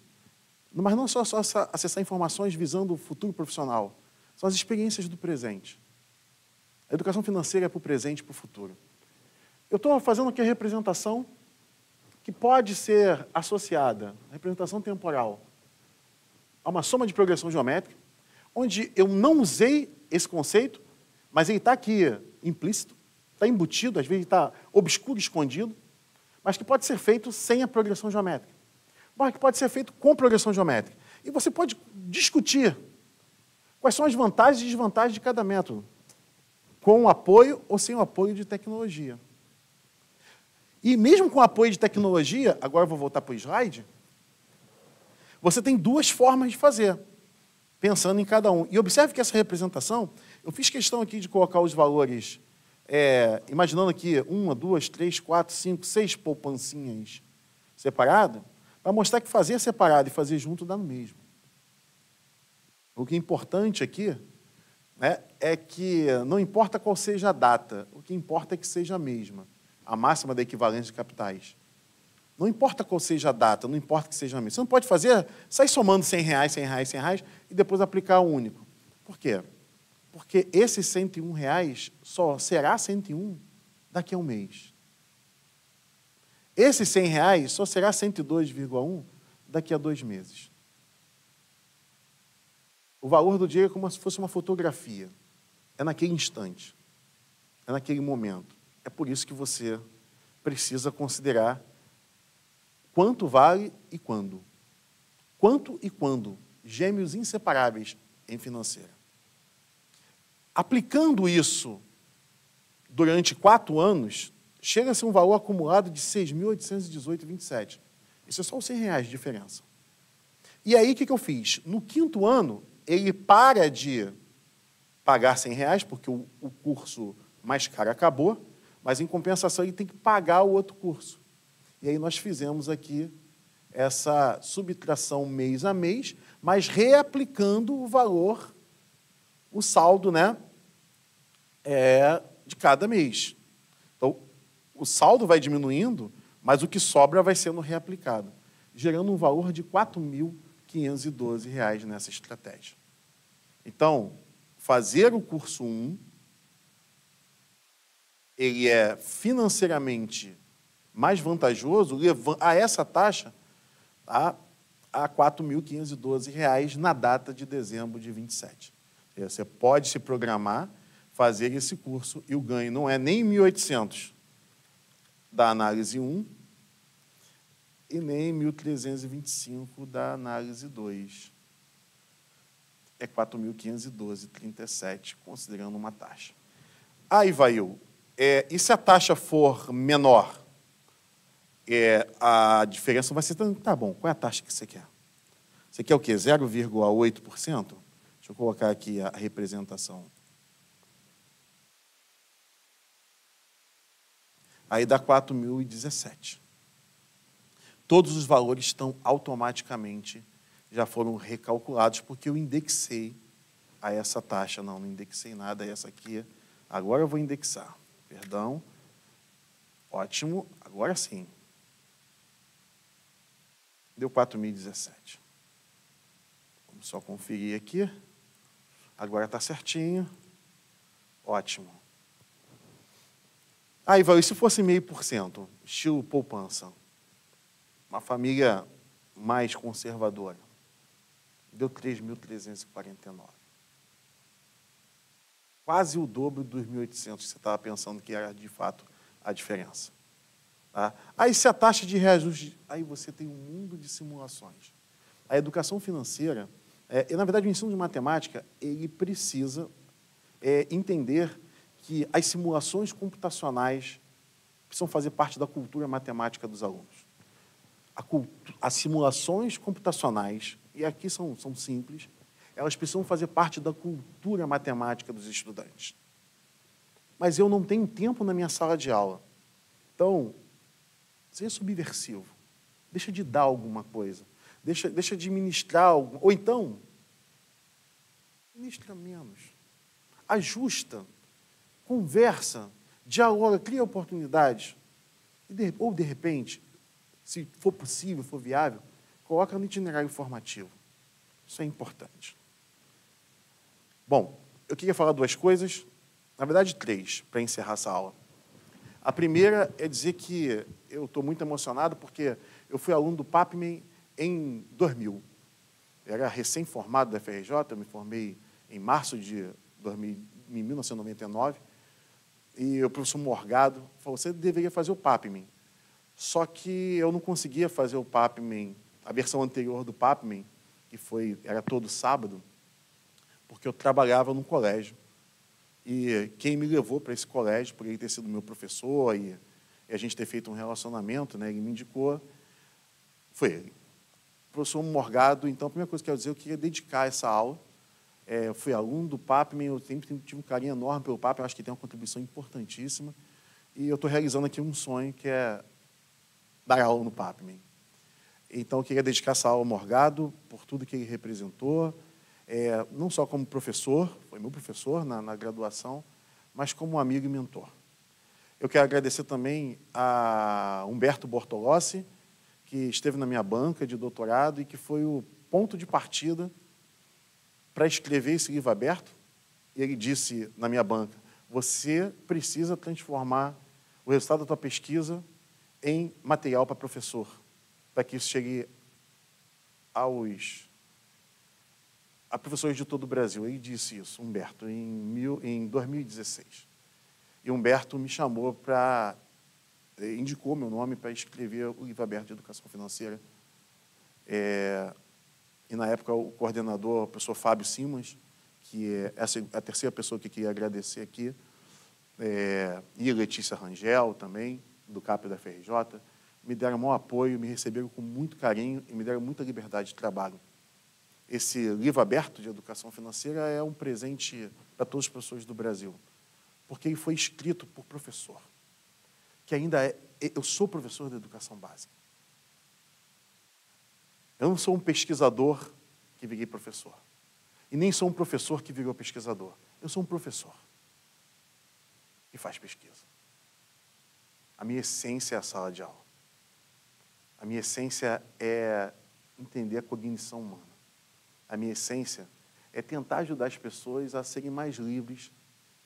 mas não só acessar informações visando o futuro profissional, são as experiências do presente. A educação financeira é para o presente e para o futuro. Eu estou fazendo aqui a representação que pode ser associada, a representação temporal, a uma soma de progressão geométrica, onde eu não usei esse conceito, mas ele está aqui implícito, está embutido, às vezes está obscuro, escondido, mas que pode ser feito sem a progressão geométrica. Mas que pode ser feito com progressão geométrica. E você pode discutir quais são as vantagens e desvantagens de cada método, com o apoio ou sem o apoio de tecnologia. E mesmo com o apoio de tecnologia, agora eu vou voltar para o slide, você tem 2 formas de fazer, pensando em cada um. E observe que essa representação, eu fiz questão aqui de colocar os valores, imaginando aqui 1, 2, 3, 4, 5, 6 poupancinhas separadas, para mostrar que fazer separado e fazer junto dá no mesmo. O que é importante aqui, né, é que não importa qual seja a data, o que importa é que seja a mesma, a máxima da equivalência de capitais. Não importa qual seja a data, não importa que seja a mesma. Você não pode sair somando R$100, R$100, R$100 e depois aplicar o único. Por quê? Porque esses R$101 só será 101 daqui a um mês. Esses R$100 só será 102,1 daqui a 2 meses. O valor do dinheiro é como se fosse uma fotografia. É naquele instante, é naquele momento. É por isso que você precisa considerar quanto vale e quando. Quanto e quando, gêmeos inseparáveis em financeira. Aplicando isso durante 4 anos, chega-se a um valor acumulado de R$ 6.818,27. Isso é só os R$100 de diferença. E aí, o que eu fiz? No 5º ano, ele para de pagar R$100, porque o curso mais caro acabou, mas, em compensação, ele tem que pagar o outro curso. E aí nós fizemos aqui essa subtração mês a mês, mas reaplicando o valor, o saldo, né, de cada mês. Então, o saldo vai diminuindo, mas o que sobra vai sendo reaplicado, gerando um valor de R$ 4.512 nessa estratégia. Então, fazer o curso 1, ele é financeiramente mais vantajoso, a essa taxa, a R$ 4.512 na data de dezembro de 27. Você pode se programar, fazer esse curso, e o ganho não é nem 1.800 da análise 1 e nem 1.325 da análise 2. É 4.512,37, considerando uma taxa. Aí vai eu. E se a taxa for menor, a diferença vai ser... Tá bom, qual é a taxa que você quer? Você quer o quê? 0,8%? Deixa eu colocar aqui a representação. Aí dá 4.017. Todos os valores estão automaticamente, já foram recalculados, porque eu indexei a essa taxa. Não indexei nada, essa aqui. Agora eu vou indexar. Perdão. Ótimo, agora sim. Deu 4.017. Vamos só conferir aqui. Agora está certinho. Ótimo. Aí, vai, e se fosse 0,5%, estilo poupança? Uma família mais conservadora. Deu 3.349. Quase o dobro dos 1.800 que você estava pensando que era, de fato, a diferença. Tá? Aí, se a taxa de reajuste... Aí você tem um mundo de simulações. A educação financeira, e, na verdade, o ensino de matemática, ele precisa entender que as simulações computacionais precisam fazer parte da cultura matemática dos alunos. As simulações computacionais, e aqui são simples, elas precisam fazer parte da cultura matemática dos estudantes. Mas eu não tenho tempo na minha sala de aula. Então, seja subversivo. Deixa de dar alguma coisa. Deixa de ministrar algo. Ou então, ministra menos. Ajusta. Conversa. Dialoga. Cria oportunidades. Ou, de repente, se for possível, for viável, coloca no itinerário formativo. Isso é importante. Bom, eu queria falar 2 coisas, na verdade 3, para encerrar essa aula. A primeira é dizer que eu estou muito emocionado porque eu fui aluno do PAPMEN em 2000. Eu era recém-formado da FRJ, eu me formei em março de 1999, e o professor Morgado falou, você deveria fazer o PAPMEN. Só que eu não conseguia fazer o PAPMEN, a versão anterior do PAPMEN, que era todo sábado, porque eu trabalhava num colégio. E quem me levou para esse colégio, por ele ter sido meu professor e a gente ter feito um relacionamento, né, ele me indicou, foi ele. O professor Morgado, então, a primeira coisa que eu quero dizer, eu queria dedicar essa aula. Eu fui aluno do PAPMEN, eu sempre tive um carinho enorme pelo PAPMEN, eu acho que tem uma contribuição importantíssima. E eu estou realizando aqui um sonho, que é dar aula no PAPMEN. Então, eu queria dedicar essa aula ao Morgado, por tudo que ele representou, não só como professor, foi meu professor na graduação, mas como amigo e mentor. Eu quero agradecer também a Humberto Bortolossi, que esteve na minha banca de doutorado e que foi o ponto de partida para escrever esse livro aberto. E ele disse na minha banca, você precisa transformar o resultado da tua pesquisa em material para professor, para que isso chegue a professores de todo o Brasil. Ele disse isso, Humberto, em 2016. E Humberto me chamou para, indicou meu nome para escrever o livro aberto de educação financeira. E, na época, o coordenador, o professor Fábio Simas, que é a terceira pessoa que queria agradecer aqui, e Letícia Rangel também, do CAP da FRJ, me deram o maior apoio, me receberam com muito carinho e me deram muita liberdade de trabalho. Esse livro aberto de educação financeira é um presente para todas as pessoas do Brasil, porque ele foi escrito por professor, que ainda é... Eu sou professor de educação básica. Eu não sou um pesquisador que virei professor. E nem sou um professor que virou pesquisador. Eu sou um professor que faz pesquisa. A minha essência é a sala de aula. A minha essência é entender a cognição humana. A minha essência é tentar ajudar as pessoas a serem mais livres,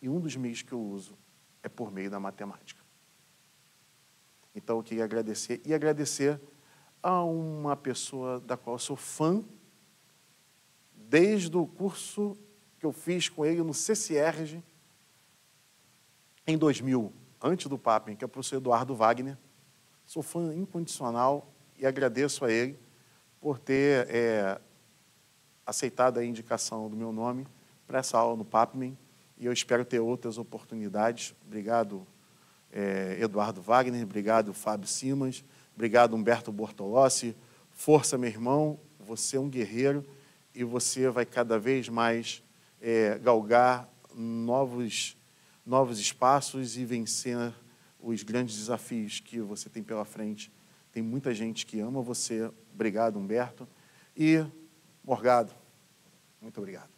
e um dos meios que eu uso é por meio da matemática. Então, eu queria agradecer, e agradecer a uma pessoa da qual eu sou fã, desde o curso que eu fiz com ele no CCERJ, em 2000, antes do Papem, que é o professor Eduardo Wagner. Sou fã incondicional e agradeço a ele por ter aceitado a indicação do meu nome para essa aula no Papem, e eu espero ter outras oportunidades. Obrigado, Eduardo Wagner, obrigado, Fábio Simas, obrigado, Humberto Bortolossi. Força, meu irmão, você é um guerreiro e você vai cada vez mais galgar novos espaços e vencer os grandes desafios que você tem pela frente. Tem muita gente que ama você. Obrigado, Humberto. E, Morgado, muito obrigado.